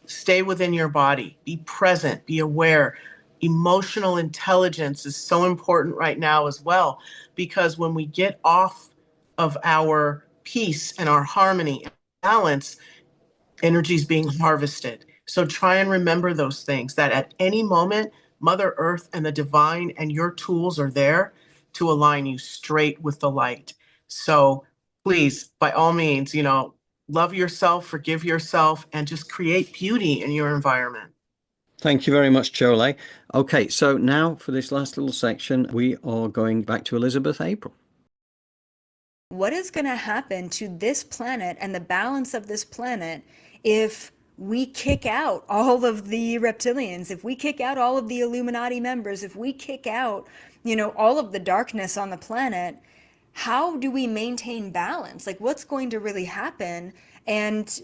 stay within your body, be present, be aware. Emotional intelligence is so important right now as well, because when we get off of our peace and our harmony and balance, energy is being harvested. So try and remember those things, that at any moment, Mother Earth and the divine and your tools are there to align you straight with the light. So please, by all means, love yourself, forgive yourself, and just create beauty in your environment. Thank you very much, Jolé. Okay, so now for this last little section, we are going back to Elizabeth April. What is going to happen to this planet and the balance of this planet if we kick out all of the reptilians, if we kick out all of the Illuminati members, if we kick out, all of the darkness on the planet? How do we maintain balance? Like, what's going to really happen? And,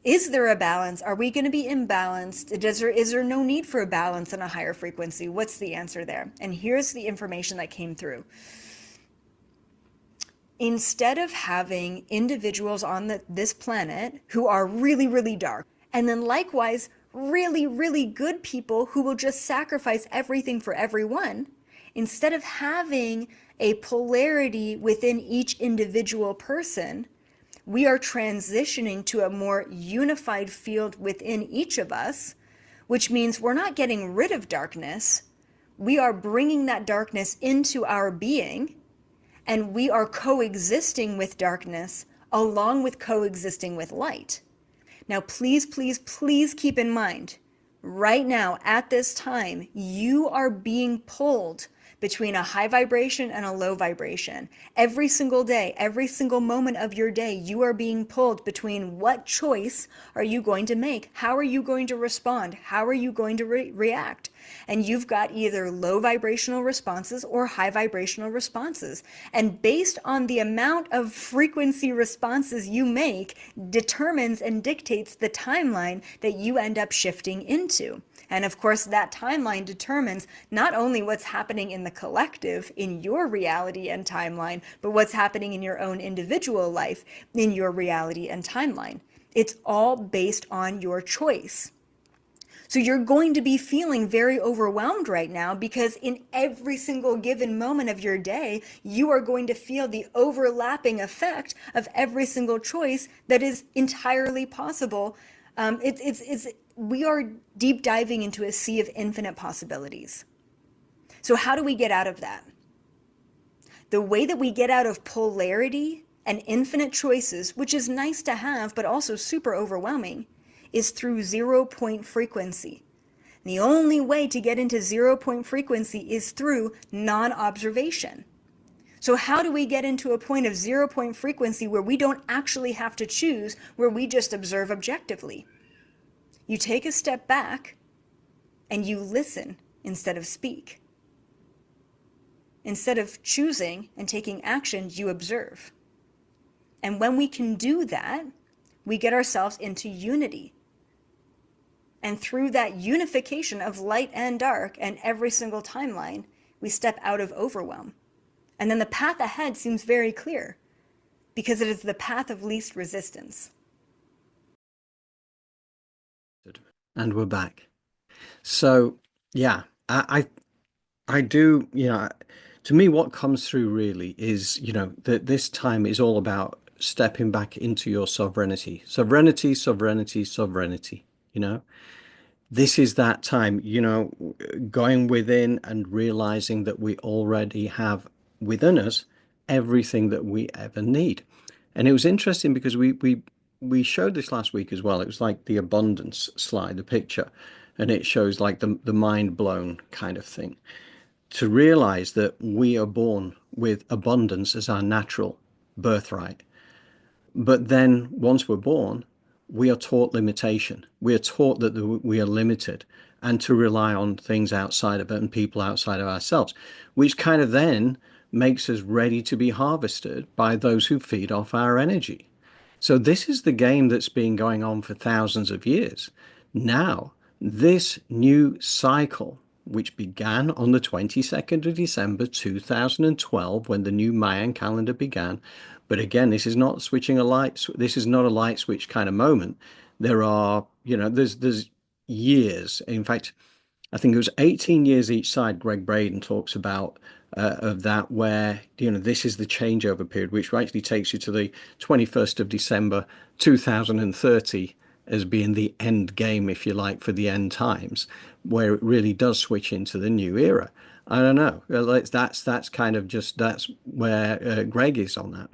Is there a balance? Are we going to be imbalanced? Is there no need for a balance on a higher frequency? What's the answer there? And here's the information that came through. Instead of having individuals on this planet who are really, really dark, and then likewise, really, really good people who will just sacrifice everything for everyone, instead of having a polarity within each individual person, we are transitioning to a more unified field within each of us, which means we're not getting rid of darkness. We are bringing that darkness into our being, and we are coexisting with darkness along with coexisting with light. Now, please, please, please keep in mind, right now, at this time, you are being pulled between a high vibration and a low vibration. Every single day, every single moment of your day, you are being pulled between what choice are you going to make? How are you going to respond? How are you going to react? And you've got either low vibrational responses or high vibrational responses. And based on the amount of frequency responses you make determines and dictates the timeline that you end up shifting into. And of course, that timeline determines not only what's happening in the collective, in your reality and timeline, but what's happening in your own individual life, in your reality and timeline. It's all based on your choice. So you're going to be feeling very overwhelmed right now because in every single given moment of your day, you are going to feel the overlapping effect of every single choice that is entirely possible. We are deep diving into a sea of infinite possibilities. So how do we get out of that? The way that we get out of polarity and infinite choices, which is nice to have, but also super overwhelming, is through 0-point frequency. The only way to get into 0-point frequency is through non-observation. So how do we get into a point of 0-point frequency where we don't actually have to choose, where we just observe objectively? You take a step back and you listen instead of speak. Instead of choosing and taking action, you observe. And when we can do that, we get ourselves into unity. And through that unification of light and dark and every single timeline, we step out of overwhelm. And then the path ahead seems very clear because it is the path of least resistance. And we're back. So, yeah, I do, to me, what comes through really is, that this time is all about stepping back into your sovereignty. Sovereignty, sovereignty, sovereignty, This is that time, going within and realizing that we already have within us everything that we ever need. And it was interesting because we showed this last week as well. It was like the abundance slide, the picture, and it shows like the mind blown kind of thing. To realize that we are born with abundance as our natural birthright. But then once we're born, we are taught limitation. We are taught that we are limited and to rely on things outside of it and people outside of ourselves, which kind of then makes us ready to be harvested by those who feed off our energy. So this is the game that's been going on for thousands of years. Now, this new cycle, which began on the 22nd of December 2012, when the new Mayan calendar began. But again, this is not switching a light. This is not a light switch kind of moment. There are, there's years. In fact, I think it was 18 years each side. Greg Braden talks about of that, where this is the changeover period, which actually takes you to the 21st of December 2030 as being the end game, if you like, for the end times, where it really does switch into the new era. I don't know. That's kind of just that's where Greg is on that.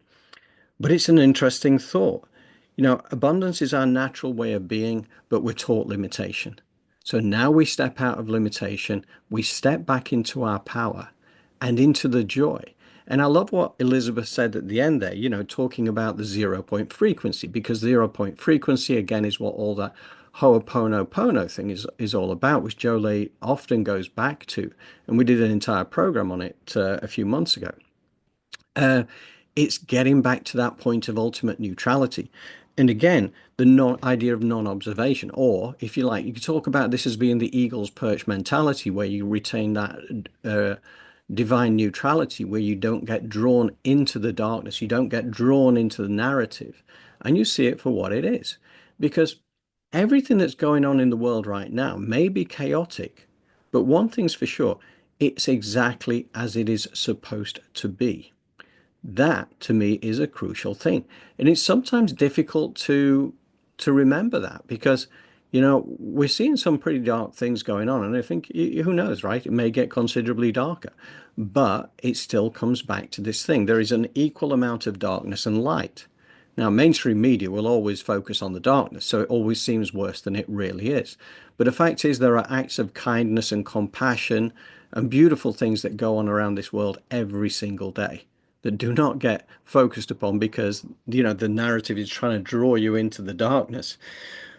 But it's an interesting thought. Abundance is our natural way of being, but we're taught limitation. So now we step out of limitation, we step back into our power and into the joy. And I love what Elizabeth said at the end there, talking about the 0-point frequency, because 0-point frequency, again, is what all that Ho'oponopono thing is all about, which Jolé often goes back to. And we did an entire program on it a few months ago. It's getting back to that point of ultimate neutrality. And again, the non idea of non-observation, or if you like, you could talk about this as being the eagle's perch mentality, where you retain that divine neutrality, where you don't get drawn into the darkness, you don't get drawn into the narrative, and you see it for what it is. Because everything that's going on in the world right now may be chaotic, but one thing's for sure, it's exactly as it is supposed to be. That to me is a crucial thing. And it's sometimes difficult to remember that because, we're seeing some pretty dark things going on. And I think, who knows, right? It may get considerably darker, but it still comes back to this thing. There is an equal amount of darkness and light. Now, mainstream media will always focus on the darkness, so it always seems worse than it really is. But the fact is, there are acts of kindness and compassion and beautiful things that go on around this world every single day that do not get focused upon because, the narrative is trying to draw you into the darkness.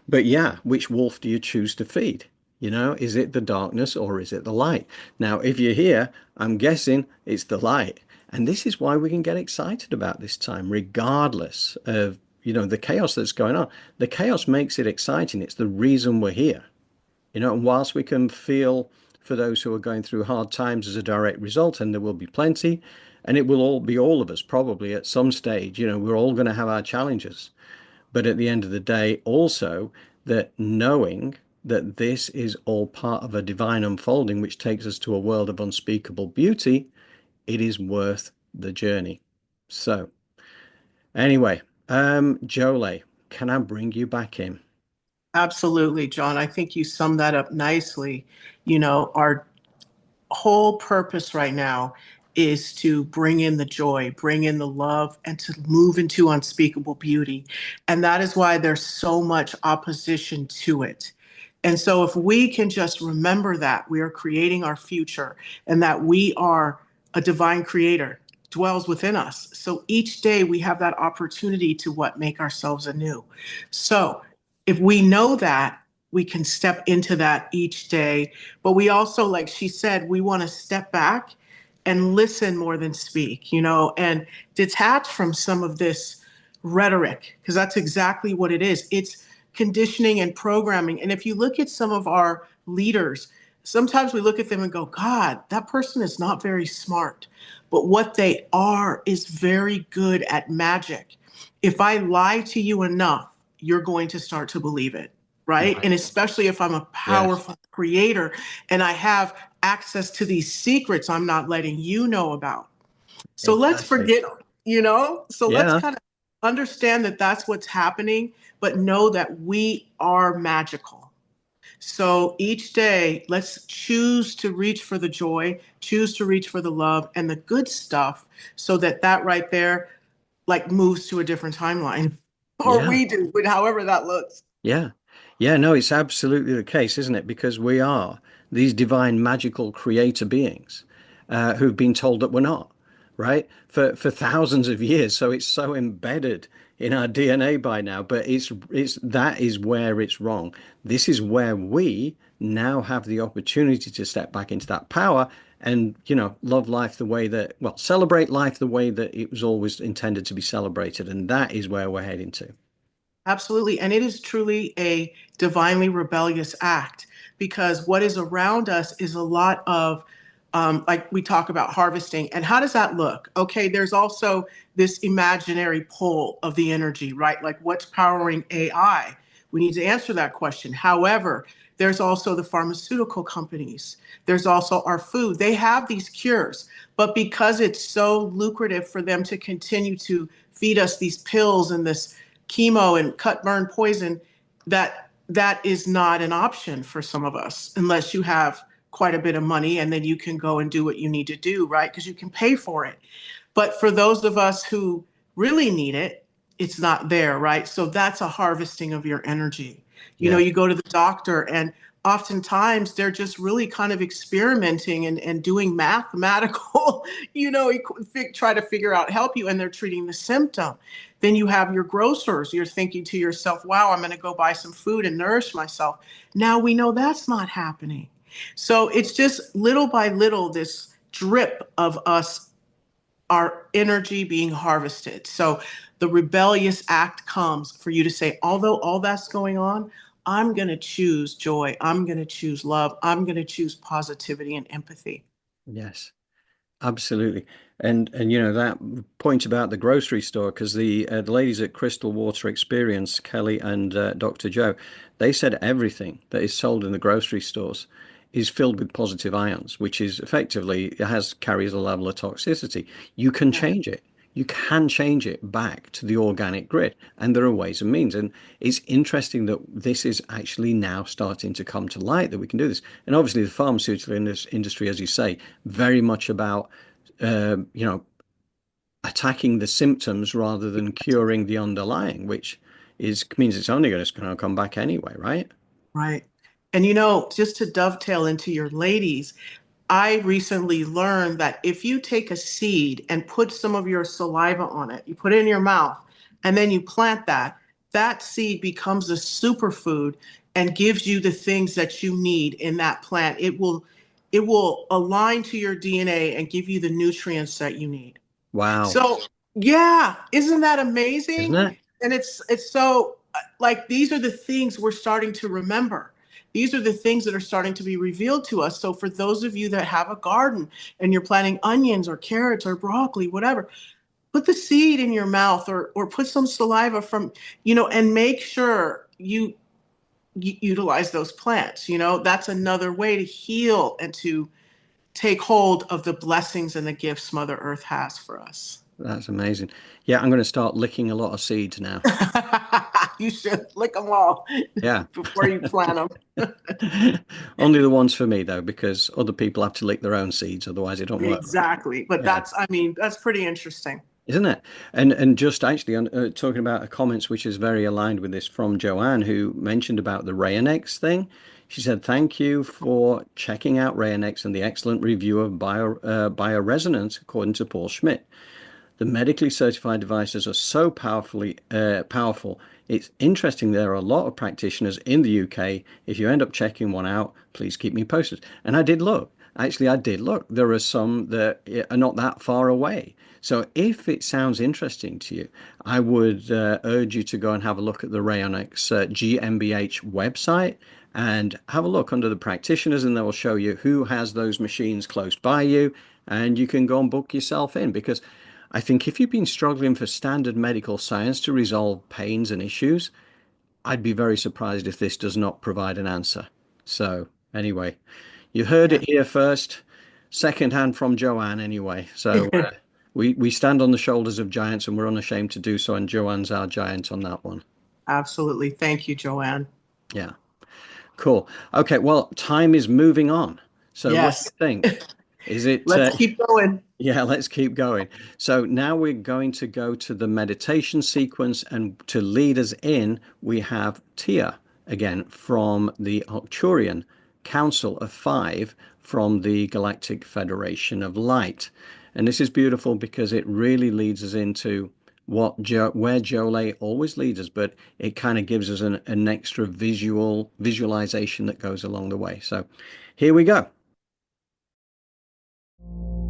But yeah, which wolf do you choose to feed? Is it the darkness or is it the light? Now, if you're here, I'm guessing it's the light. And this is why we can get excited about this time, regardless of, the chaos that's going on. The chaos makes it exciting. It's the reason we're here. And whilst we can feel for those who are going through hard times as a direct result, and there will be plenty, and it will all be all of us probably at some stage, we're all going to have our challenges. But at the end of the day, also that knowing that this is all part of a divine unfolding, which takes us to a world of unspeakable beauty, it is worth the journey. So, anyway, Jolé, can I bring you back in? Absolutely, John. I think you summed that up nicely. Our whole purpose right now is to bring in the joy, bring in the love, and to move into unspeakable beauty. And that is why there's so much opposition to it. And so, if we can just remember that we are creating our future and that we are a divine creator dwells within us. So each day we have that opportunity to make ourselves anew. So if we know that, we can step into that each day. But we also, like she said, we want to step back and listen more than speak, and detach from some of this rhetoric, because that's exactly what it is. It's conditioning and programming. And if you look at some of our leaders, sometimes we look at them and go, God, that person is not very smart. But what they are is very good at magic. If I lie to you enough, you're going to start to believe it. Right. Right. And especially if I'm a Yes, powerful creator and I have access to these secrets I'm not letting you know about. So let's exactly. forget, so let's Yeah, kind of understand that that's what's happening, but know that we are magical. So each day, let's choose to reach for the joy, choose to reach for the love and the good stuff so that that right there, like, moves to a different timeline or yeah. we do, but however that looks. Yeah. Yeah, no, it's absolutely the case, isn't it? Because we are these divine, magical creator beings who've been told that we're not, right? For thousands of years. So it's so embedded in our DNA by now, but it's that is where it's wrong. This is where we now have the opportunity to step back into that power and, love life the way that, well, celebrate life the way that it was always intended to be celebrated. And that is where we're heading to. Absolutely. And it is truly a divinely rebellious act because what is around us is a lot of, like we talk about harvesting. And how does that look? Okay, there's also this imaginary pull of the energy, right? Like what's powering AI? We need to answer that question. However, there's also the pharmaceutical companies. There's also our food. They have these cures, but because it's so lucrative for them to continue to feed us these pills and this chemo and cut burn poison, that is not an option for some of us unless you have quite a bit of money and then you can go and do what you need to do, right? Because you can pay for it. But for those of us who really need it, it's not there, right? So that's a harvesting of your energy. Yeah. You go to the doctor and oftentimes they're just really kind of experimenting and doing mathematical, try to figure out, help you, and they're treating the symptom. Then you have your grocers. You're thinking to yourself, wow, I'm going to go buy some food and nourish myself. Now we know that's not happening. So it's just little by little, this drip of us our energy being harvested. So the rebellious act comes for you to say, although all that's going on, I'm going to choose joy. I'm going to choose love. I'm going to choose positivity and empathy. Yes. Absolutely. And you know that point about the grocery store, because the ladies at Crystal Water Experience, Kelly and Dr. Joe, they said everything that is sold in the grocery stores is filled with positive ions, which is effectively it has carries a level of toxicity. You can Yeah. change it. You can change it back to the organic grid, and there are ways and means. And it's interesting that this is actually now starting to come to light that we can do this. And obviously, the pharmaceutical industry, as you say, very much about you know, attacking the symptoms rather than curing the underlying, which is means it's only going to come back anyway, right? Right. And just to dovetail into your ladies, I recently learned that if you take a seed and put some of your saliva on it, you put it in your mouth, and then you plant that, that seed becomes a superfood and gives you the things that you need in that plant. It will align to your DNA and give you the nutrients that you need. Wow, So, yeah, isn't that isn't amazing? it? And it's so like these are the things we're starting to remember. These are the things that are starting to be revealed to us. So for those of you that have a garden and you're planting onions or carrots or broccoli, whatever, put the seed in your mouth or put some saliva from, and make sure you utilize those plants. That's another way to heal and to take hold of the blessings and the gifts Mother Earth has for us. That's amazing. Yeah, I'm going to start licking a lot of seeds now. You should lick them all Yeah. before you plant them. Only the ones for me though, because other people have to lick their own seeds, otherwise it don't work right. Exactly. But Yeah. that's pretty interesting. Isn't it? And just actually talking about comments, which is very aligned with this from Joanne, who mentioned about the Rayonex thing. She said, "Thank you for checking out Rayonex and the excellent review of Bioresonance, according to Paul Schmidt. The medically certified devices are so powerful. It's interesting. There are a lot of practitioners in the UK. If you end up checking one out, please keep me posted." And I did look. Actually, I did look. There are some that are not that far away. So if it sounds interesting to you, I would urge you to go and have a look at the Rayonex GmbH website and have a look under the practitioners, and they will show you who has those machines close by you, and you can go and book yourself in. Because I think if you've been struggling for standard medical science to resolve pains and issues, I'd be very surprised if this does not provide an answer. So, anyway, you heard Yeah. it here first, second hand from Joanne, anyway. So, we stand on the shoulders of giants and we're unashamed to do so. And Joanne's our giant on that one. Absolutely. Thank you, Joanne. Yeah, cool. Okay, well, time is moving on. So, what do you Yes. think? Is it Let's keep going. Yeah, let's keep going. So now we're going to go to the meditation sequence, and to lead us in, we have Tia again from the Arcturian Council of Five from the Galactic Federation of Light. And this is beautiful because it really leads us into where Jolé always leads us, but it kind of gives us an extra visualization that goes along the way. So here we go.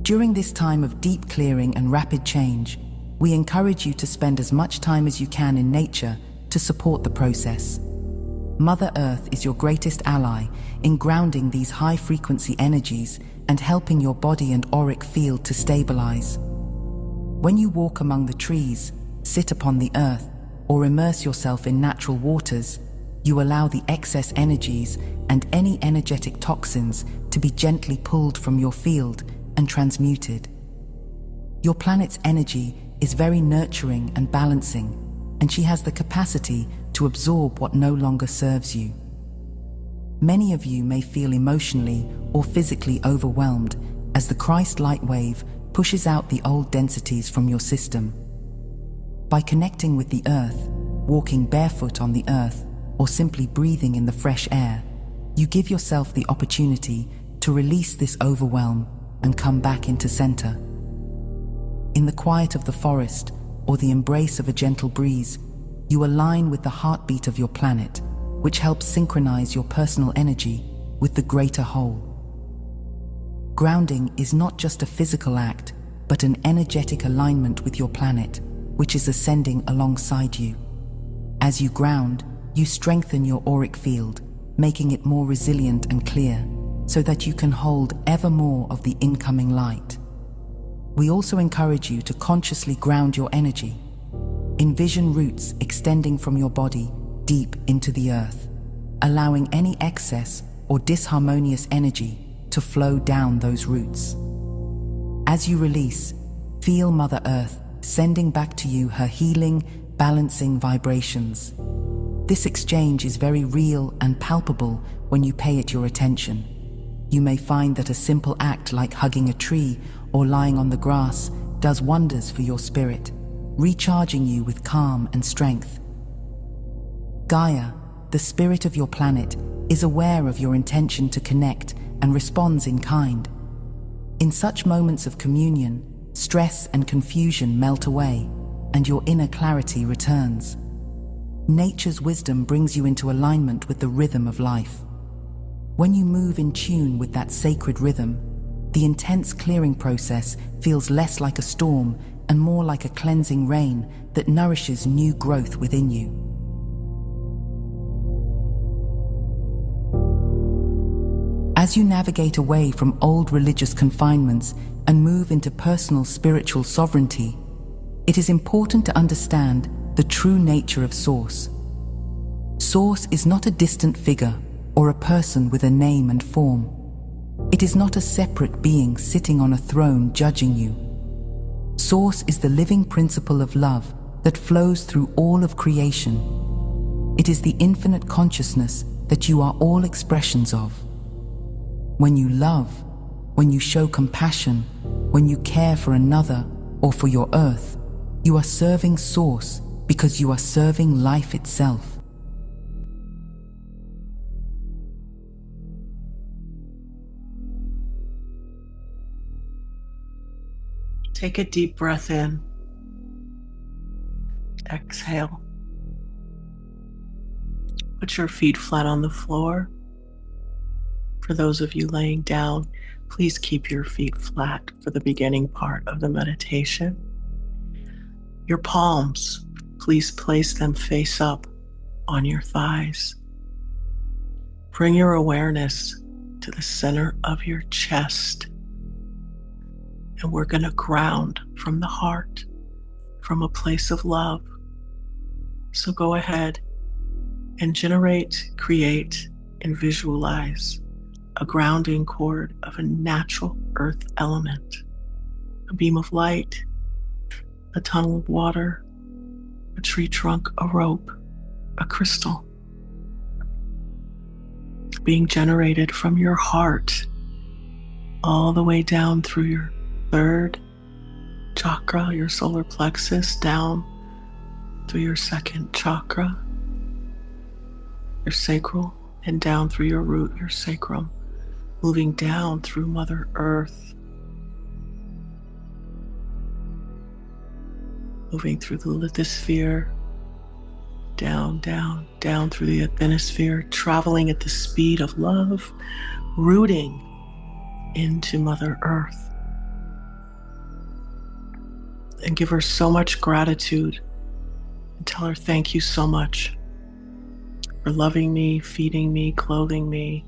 During this time of deep clearing and rapid change, we encourage you to spend as much time as you can in nature to support the process. Mother Earth is your greatest ally in grounding these high-frequency energies and helping your body and auric field to stabilize. When you walk among the trees, sit upon the earth, or immerse yourself in natural waters, you allow the excess energies and any energetic toxins to be gently pulled from your field and transmuted. Your planet's energy is very nurturing and balancing, and she has the capacity to absorb what no longer serves you. Many of you may feel emotionally or physically overwhelmed as the Christ light wave pushes out the old densities from your system. By connecting with the earth, walking barefoot on the earth, or simply breathing in the fresh air, you give yourself the opportunity to release this overwhelm and come back into center. In the quiet of the forest or the embrace of a gentle breeze, you align with the heartbeat of your planet, which helps synchronize your personal energy with the greater whole. Grounding is not just a physical act, but but an energetic alignment with your planet, which is ascending alongside you. As you ground, you strengthen your auric field, making it more resilient and clear, so that you can hold ever more of the incoming light. We also encourage you to consciously ground your energy. Envision roots extending from your body deep into the earth, allowing any excess or disharmonious energy to flow down those roots. As you release, feel Mother Earth sending back to you her healing, balancing vibrations. This exchange is very real and palpable when you pay it your attention. You may find that a simple act like hugging a tree or lying on the grass does wonders for your spirit, recharging you with calm and strength. Gaia, the spirit of your planet, is aware of your intention to connect and responds in kind. In such moments of communion, stress and confusion melt away, and your inner clarity returns. Nature's wisdom brings you into alignment with the rhythm of life. When you move in tune with that sacred rhythm, the intense clearing process feels less like a storm and more like a cleansing rain that nourishes new growth within you. As you navigate away from old religious confinements and move into personal spiritual sovereignty, it is important to understand the true nature of Source. Source is not a distant figure or a person with a name and form. It is not a separate being sitting on a throne judging you. Source is the living principle of love that flows through all of creation. It is the infinite consciousness that you are all expressions of. When you love, when you show compassion, when you care for another or for your earth, you are serving Source because you are serving life itself. Take a deep breath in. Exhale. Put your feet flat on the floor. For those of you laying down, please keep your feet flat for the beginning part of the meditation. Your palms, please place them face up on your thighs. Bring your awareness to the center of your chest. And we're going to ground from the heart, from a place of love. So go ahead and generate, create, and visualize a grounding cord of a natural earth element, a beam of light, a tunnel of water, a tree trunk, a rope, a crystal, being generated from your heart all the way down through your third chakra, your solar plexus, down through your second chakra, your sacral, and down through your root, your sacrum, moving down through Mother Earth, moving through the lithosphere, down, down, down through the asthenosphere, traveling at the speed of love, rooting into Mother Earth. And give her so much gratitude and tell her thank you so much for loving me, feeding me, clothing me.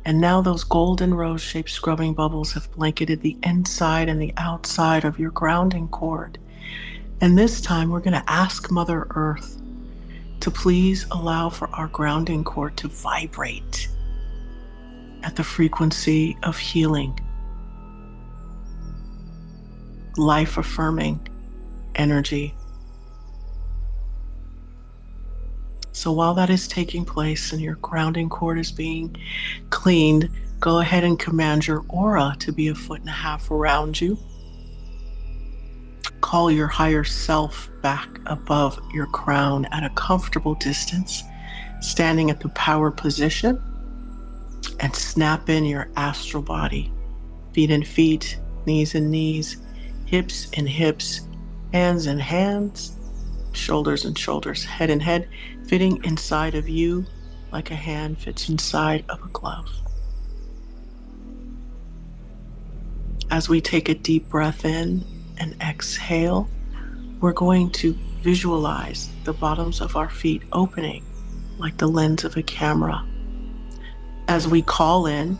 And now those golden rose-shaped scrubbing bubbles have blanketed the inside and the outside of your grounding cord. And this time we're going to ask Mother Earth to please allow for our grounding cord to vibrate at the frequency of healing, life-affirming energy. So while that is taking place and your grounding cord is being cleaned, go ahead and command your aura to be 1.5 feet around you. Call your higher self back above your crown at a comfortable distance, standing at the power position, and snap in your astral body, feet in feet, knees in knees, hips in hips, hands in hands, shoulders in shoulders, head in head, fitting inside of you like a hand fits inside of a glove. As we take a deep breath in and exhale, we're going to visualize the bottoms of our feet opening like the lens of a camera as we call in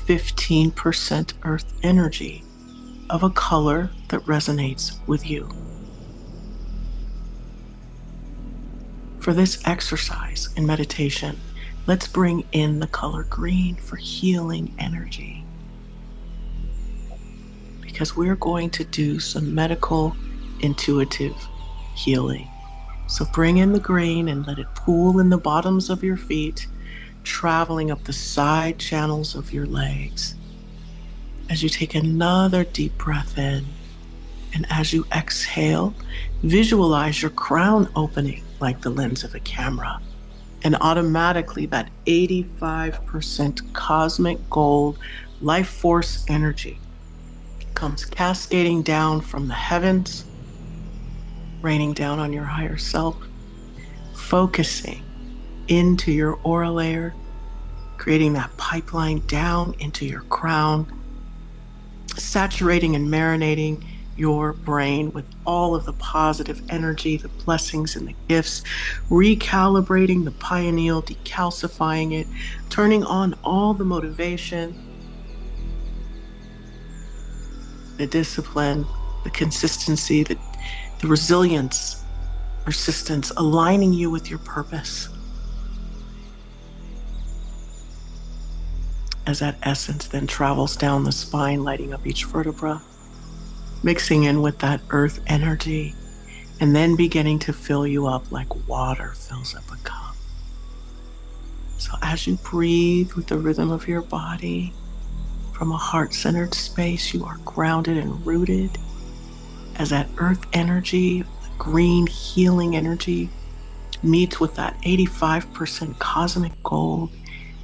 15% earth energy of a color that resonates with you. For this exercise in meditation, let's bring in the color green for healing energy, because we're going to do some medical intuitive healing. So bring in the green and let it pool in the bottoms of your feet, traveling up the side channels of your legs. As you take another deep breath in, and as you exhale, visualize your crown opening like the lens of a camera. And automatically that 85% cosmic gold life force energy comes cascading down from the heavens, raining down on your higher self, focusing into your aura layer, creating that pipeline down into your crown, saturating and marinating your brain with all of the positive energy, the blessings and the gifts, recalibrating the pineal, decalcifying it, turning on all the motivation, the discipline, the consistency, the resilience, persistence, aligning you with your purpose. As that essence then travels down the spine, lighting up each vertebra, mixing in with that earth energy, and then beginning to fill you up like water fills up a cup. So as you breathe with the rhythm of your body from a heart-centered space, you are grounded and rooted. As that earth energy, the green healing energy, meets with that 85% cosmic gold,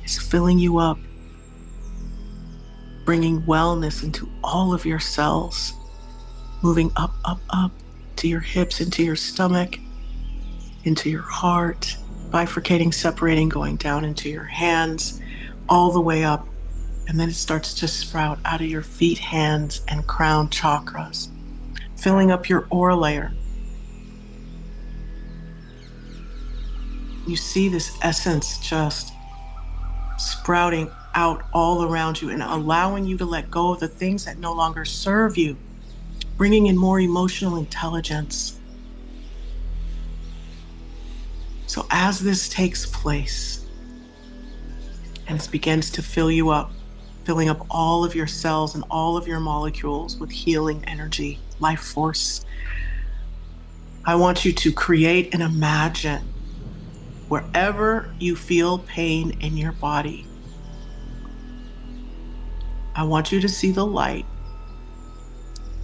is filling you up, bringing wellness into all of your cells, moving up, up, up to your hips, into your stomach, into your heart, bifurcating, separating, going down into your hands, all the way up. And then it starts to sprout out of your feet, hands, and crown chakras, filling up your aura layer. You see this essence just sprouting out all around you and allowing you to let go of the things that no longer serve you, bringing in more emotional intelligence. So as this takes place and it begins to fill you up, filling up all of your cells and all of your molecules with healing energy, life force, I want you to create and imagine wherever you feel pain in your body, I want you to see the light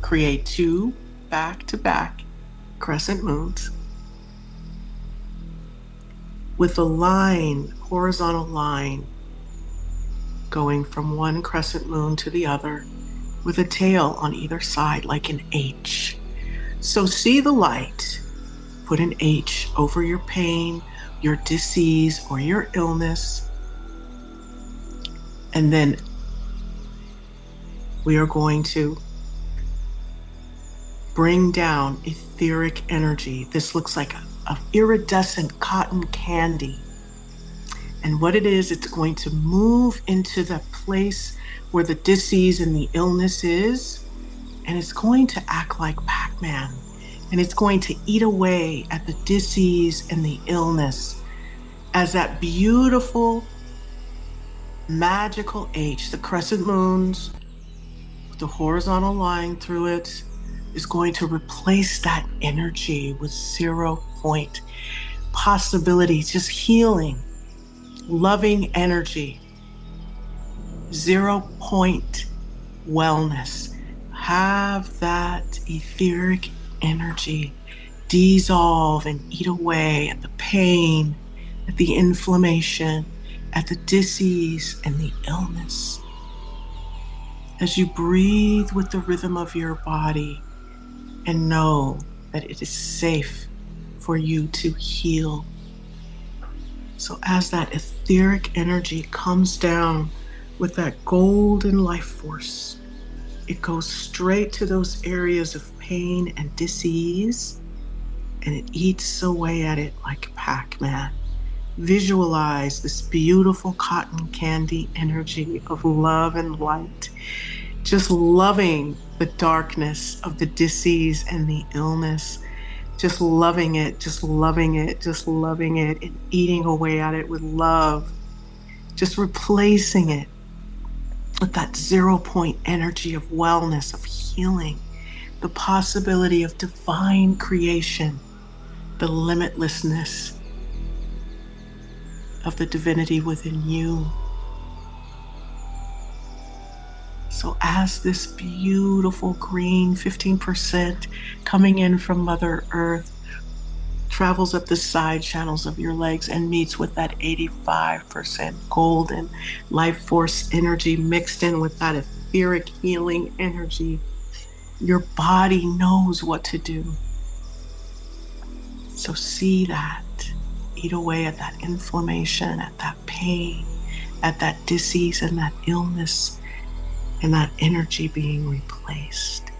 create 2 back-to-back crescent moons with a line, horizontal line, going from one crescent moon to the other with a tail on either side like an H. So see the light, put an H over your pain, your disease, or your illness, and then we are going to bring down etheric energy. This looks like a iridescent cotton candy. And what it is, it's going to move into the place where the disease and the illness is, and it's going to act like Pac-Man. And it's going to eat away at the disease and the illness as that beautiful, magical H, the crescent moons, with the horizontal line through it, is going to replace that energy with 0 point possibilities, just healing, loving energy, 0 point wellness. Have that etheric energy dissolve and eat away at the pain, at the inflammation, at the disease and the illness. As you breathe with the rhythm of your body and know that it is safe for you to heal. So as that etheric energy comes down with that golden life force, It goes straight to those areas of pain and dis-ease, and it eats away at it like Pac-Man. Visualize this beautiful cotton candy energy of love and light, just loving the darkness of the dis-ease and the illness, just loving it, just loving it, just loving it, and eating away at it with love, just replacing it with that 0 point energy of wellness, of healing, the possibility of divine creation, the limitlessness of the divinity within you. So as this beautiful green 15% coming in from Mother Earth travels up the side channels of your legs and meets with that 85% golden life force energy mixed in with that etheric healing energy, your body knows what to do. So see that. Eat away at that inflammation, at that pain, at that disease and that illness, and that energy being replaced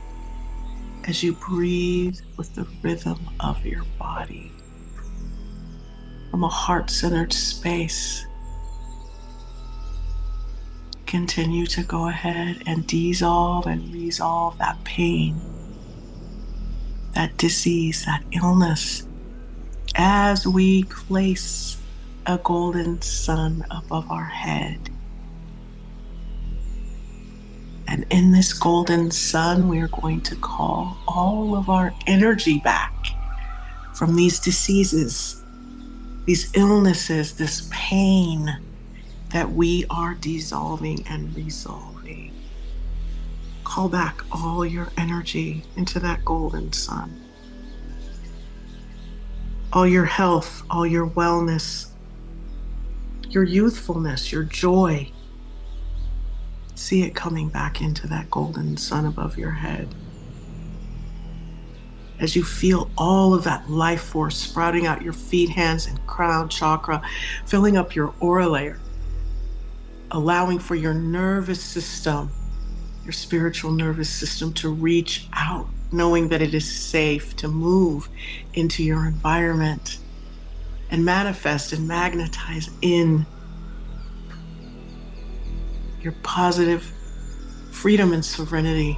as you breathe with the rhythm of your body from a heart-centered space. Continue to go ahead and dissolve and resolve that pain, that disease, that illness, as we place a golden sun above our head. And in this golden sun, we are going to call all of our energy back from these diseases, these illnesses, this pain that we are dissolving and resolving. Call back all your energy into that golden sun. All your health, all your wellness, your youthfulness, your joy. See it coming back into that golden sun above your head. As you feel all of that life force sprouting out your feet, hands, and crown chakra, filling up your aura layer, allowing for your nervous system, your spiritual nervous system to reach out, knowing that it is safe to move into your environment and manifest and magnetize in your positive freedom and serenity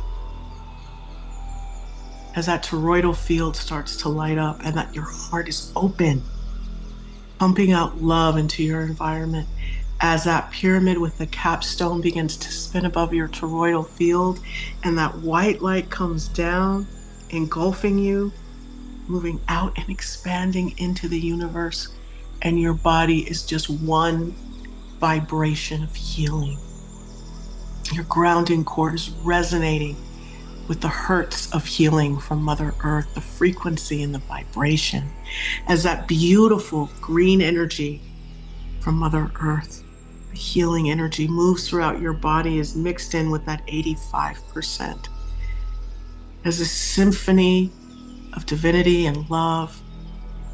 as that toroidal field starts to light up and that your heart is open, pumping out love into your environment as that pyramid with the capstone begins to spin above your toroidal field and that white light comes down, engulfing you, moving out and expanding into the universe, and your body is just one vibration of healing. Your grounding cord is resonating with the hertz of healing from Mother Earth, the frequency and the vibration, as that beautiful green energy from Mother Earth, the healing energy moves throughout your body, is mixed in with that 85%. As a symphony of divinity and love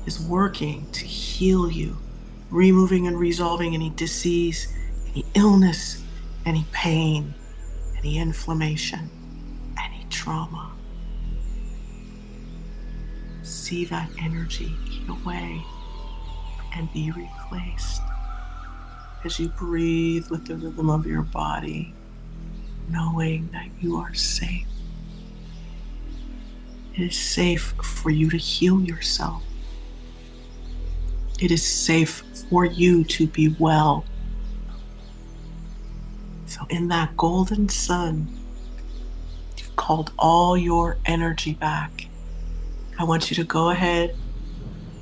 is working to heal you, removing and resolving any disease, any illness, any pain, any inflammation, any trauma. See that energy eat away and be replaced as you breathe with the rhythm of your body, knowing that you are safe. It is safe for you to heal yourself. It is safe for you to be well. So in that golden sun, you've called all your energy back. I want you to go ahead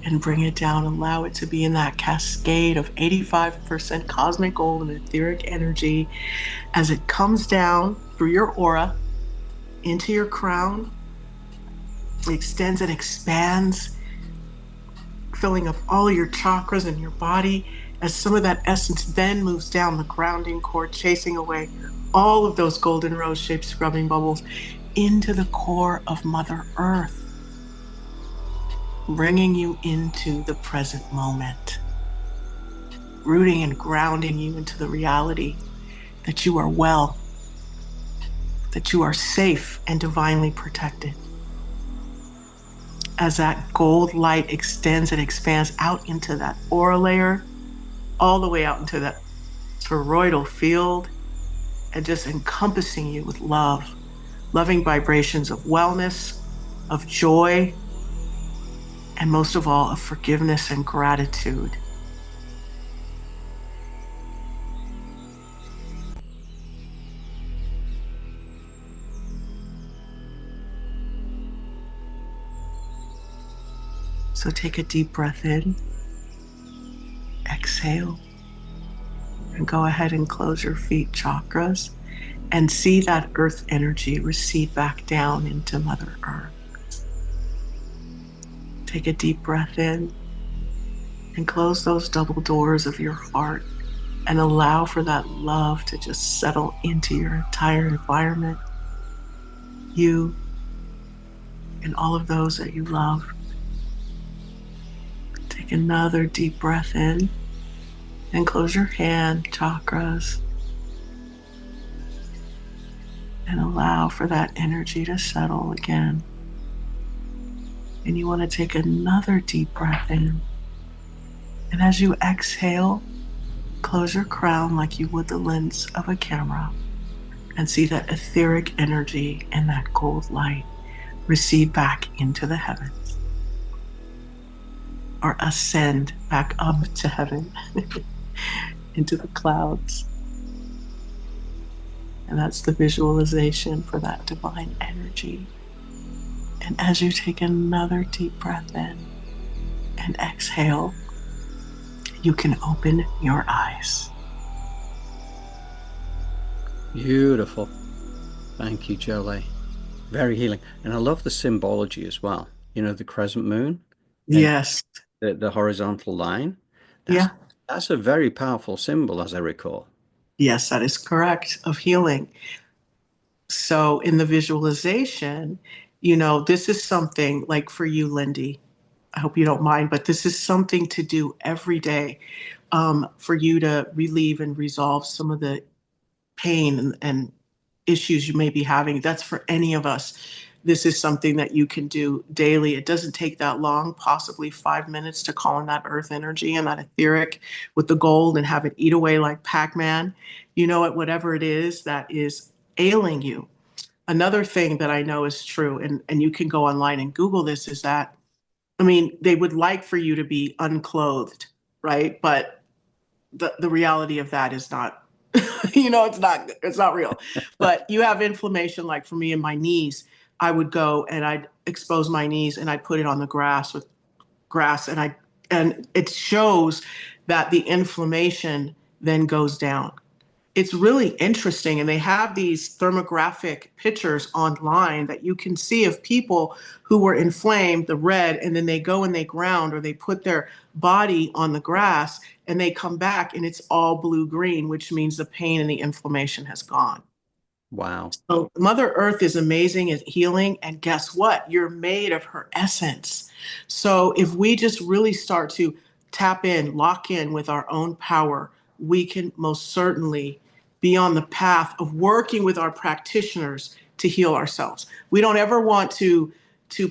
and bring it down. Allow it to be in that cascade of 85% cosmic gold and etheric energy as it comes down through your aura into your crown. It extends and expands, filling up all your chakras in your body, as some of that essence then moves down the grounding cord, chasing away all of those golden rose-shaped scrubbing bubbles into the core of Mother Earth, bringing you into the present moment, rooting and grounding you into the reality that you are well, that you are safe and divinely protected. As that gold light extends and expands out into that aura layer, all the way out into that toroidal field, and just encompassing you with love, loving vibrations of wellness, of joy, and most of all, of forgiveness and gratitude. So take a deep breath in, exhale, and go ahead and close your feet chakras and see that earth energy recede back down into Mother Earth. Take a deep breath in and close those double doors of your heart and allow for that love to just settle into your entire environment, you and all of those that you love. Take another deep breath in and close your hand chakras and allow for that energy to settle again. And you want to take another deep breath in. And as you exhale, close your crown like you would the lens of a camera and see that etheric energy and that gold light recede back into the heavens or ascend back up to heaven into the clouds. And that's the visualization for that divine energy. And as you take another deep breath in and exhale, you can open your eyes. Beautiful. Thank you, Jolé. Very healing. And I love the symbology as well. You know, the crescent moon and Yes. the horizontal line. That's Yeah. that's a very powerful symbol, as I recall. Yes, that is correct, of healing. So in the visualization, this is something like for you, Lindy. I hope you don't mind, but this is something to do every day, for you to relieve and resolve some of the pain and issues you may be having. That's for any of us. This is something that you can do daily. It doesn't take that long, possibly 5 minutes, to call in that earth energy and that etheric with the gold and have it eat away like Pac-Man, whatever it is that is ailing you. Another thing that I know is true, and you can go online and Google this, is that, they would like for you to be unclothed, right? But the reality of that is not, it's not real. But you have inflammation, like for me in my knees, I would go and I'd expose my knees and I'd put it on the grass with grass, and it shows that the inflammation then goes down. It's really interesting. And they have these thermographic pictures online that you can see of people who were inflamed, the red, and then they go and they ground or they put their body on the grass and they come back and it's all blue green, which means the pain and the inflammation has gone. Wow. So Mother Earth is amazing at healing. And guess what? You're made of her essence. So if we just really start to tap in, lock in with our own power, we can most certainly be on the path of working with our practitioners to heal ourselves. We don't ever want to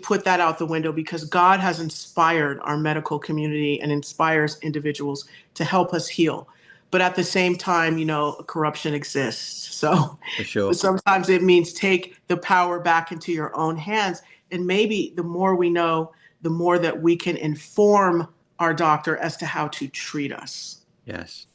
put that out the window, because God has inspired our medical community and inspires individuals to help us heal. But at the same time, corruption exists. So For sure. sometimes it means take the power back into your own hands. And maybe the more we know, the more that we can inform our doctor as to how to treat us. Yes.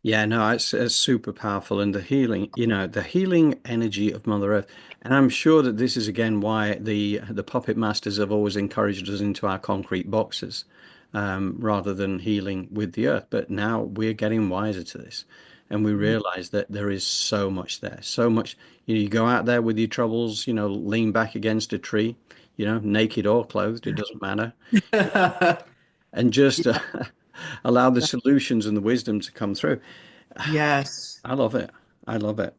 Yeah, no, it's super powerful. And the healing energy of Mother Earth. And I'm sure that this is again why the puppet masters have always encouraged us into our concrete boxes, rather than healing with the earth. But now we're getting wiser to this, and we realize that there is so much there, so much. You go out there with your troubles, lean back against a tree, naked or clothed, it doesn't matter, and just allow the solutions and the wisdom to come through. Yes. I love it. I love it.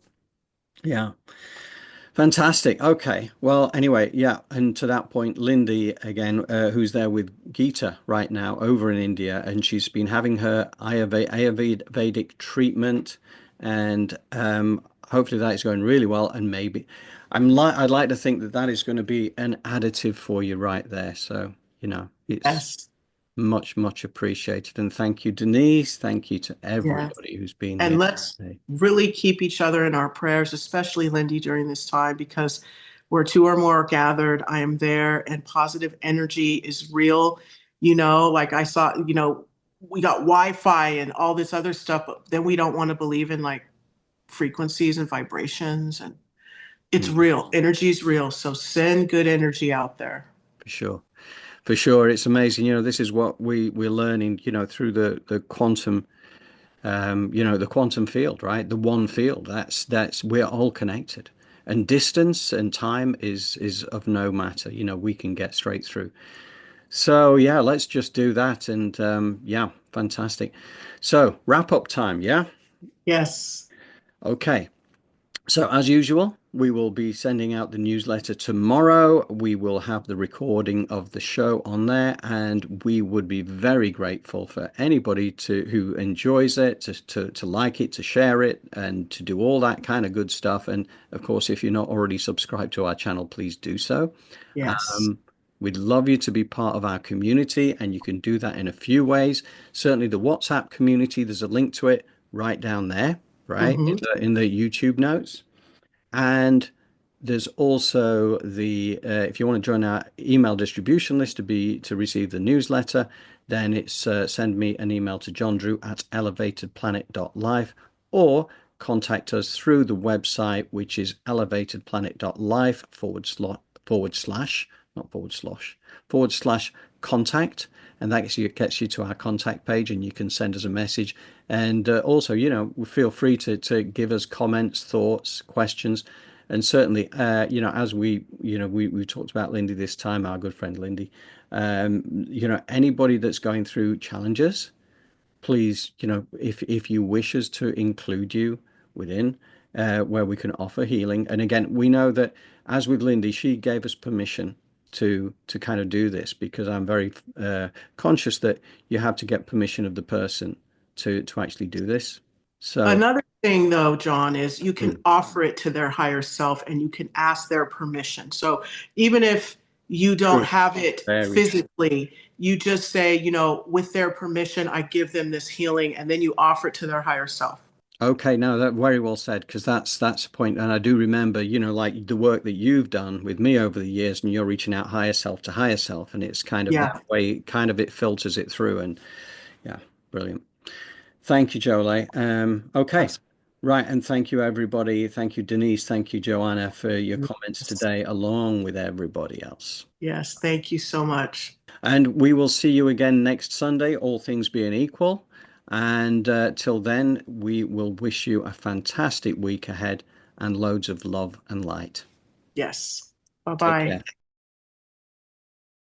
Yeah. Fantastic. Okay. Well, anyway, yeah. And to that point, Lindy, again, who's there with Geeta right now over in India, and she's been having her Ayurvedic treatment. And hopefully that is going really well, and maybe I'd like to think that that is going to be an additive for you right there. So, it's Yes. much, much appreciated. And thank you, Denise. Thank you to Yes. everybody who's been And here let's today. really keep each other in our prayers, especially Lindy during this time, because where two or more are gathered, I am there, and positive energy is real. Like I saw, we got Wi-Fi and all this other stuff, but then we don't want to believe in like frequencies and vibrations, and it's Mm, real. Energy is real. So send good energy out there. for sure. For sure. It's amazing. This is what we're learning, through the quantum, the quantum field, right? The one field. That's we're all connected. And distance and time is of no matter. We can get straight through. So yeah, let's just do that. And yeah, fantastic. So wrap up time, yeah? Yes. Okay. So, as usual, we will be sending out the newsletter tomorrow. We will have the recording of the show on there, and we would be very grateful for anybody who enjoys it, to like it, to share it, and to do all that kind of good stuff. And of course, if you're not already subscribed to our channel, please do so. Yes. We'd love you to be part of our community, and you can do that in a few ways. Certainly, the WhatsApp community, there's a link to it right down there, right, Hmm. in the YouTube notes. And there's also if you want to join our email distribution list to receive the newsletter, then it's send me an email to johndrew@elevatedplanet.life, or contact us through the website, which is elevatedplanet.life forward slash, not forward slash contact. And that gets you to our contact page, and you can send us a message. And also, feel free to give us comments, thoughts, questions. And certainly, as we talked about Lindy this time, our good friend Lindy, anybody that's going through challenges, please, if you wish us to include you within where we can offer healing. And again, we know that, as with Lindy, she gave us permission to kind of do this, because I'm very conscious that you have to get permission of the person to actually do this. So, Another thing, though, John, is you can mm, offer it to their higher self and you can ask their permission. So even if you don't true, have it very true. physically, you just say, with their permission, I give them this healing, and then you offer it to their higher self. Okay, no, that very well said, because that's a point. And I do remember, like the work that you've done with me over the years, and you're reaching out higher self to higher self, and it's kind of that Yeah. way, kind of it filters it through. And yeah, brilliant. Thank you, Jolé. Okay, right, and thank you, everybody. Thank you, Denise. Thank you, Joanna, for your comments Yes. today, along with everybody else. Yes. Thank you so much. And we will see you again next Sunday, all things being equal. And till then, we will wish you a fantastic week ahead, and loads of love and light. Yes. Take Bye-bye. care.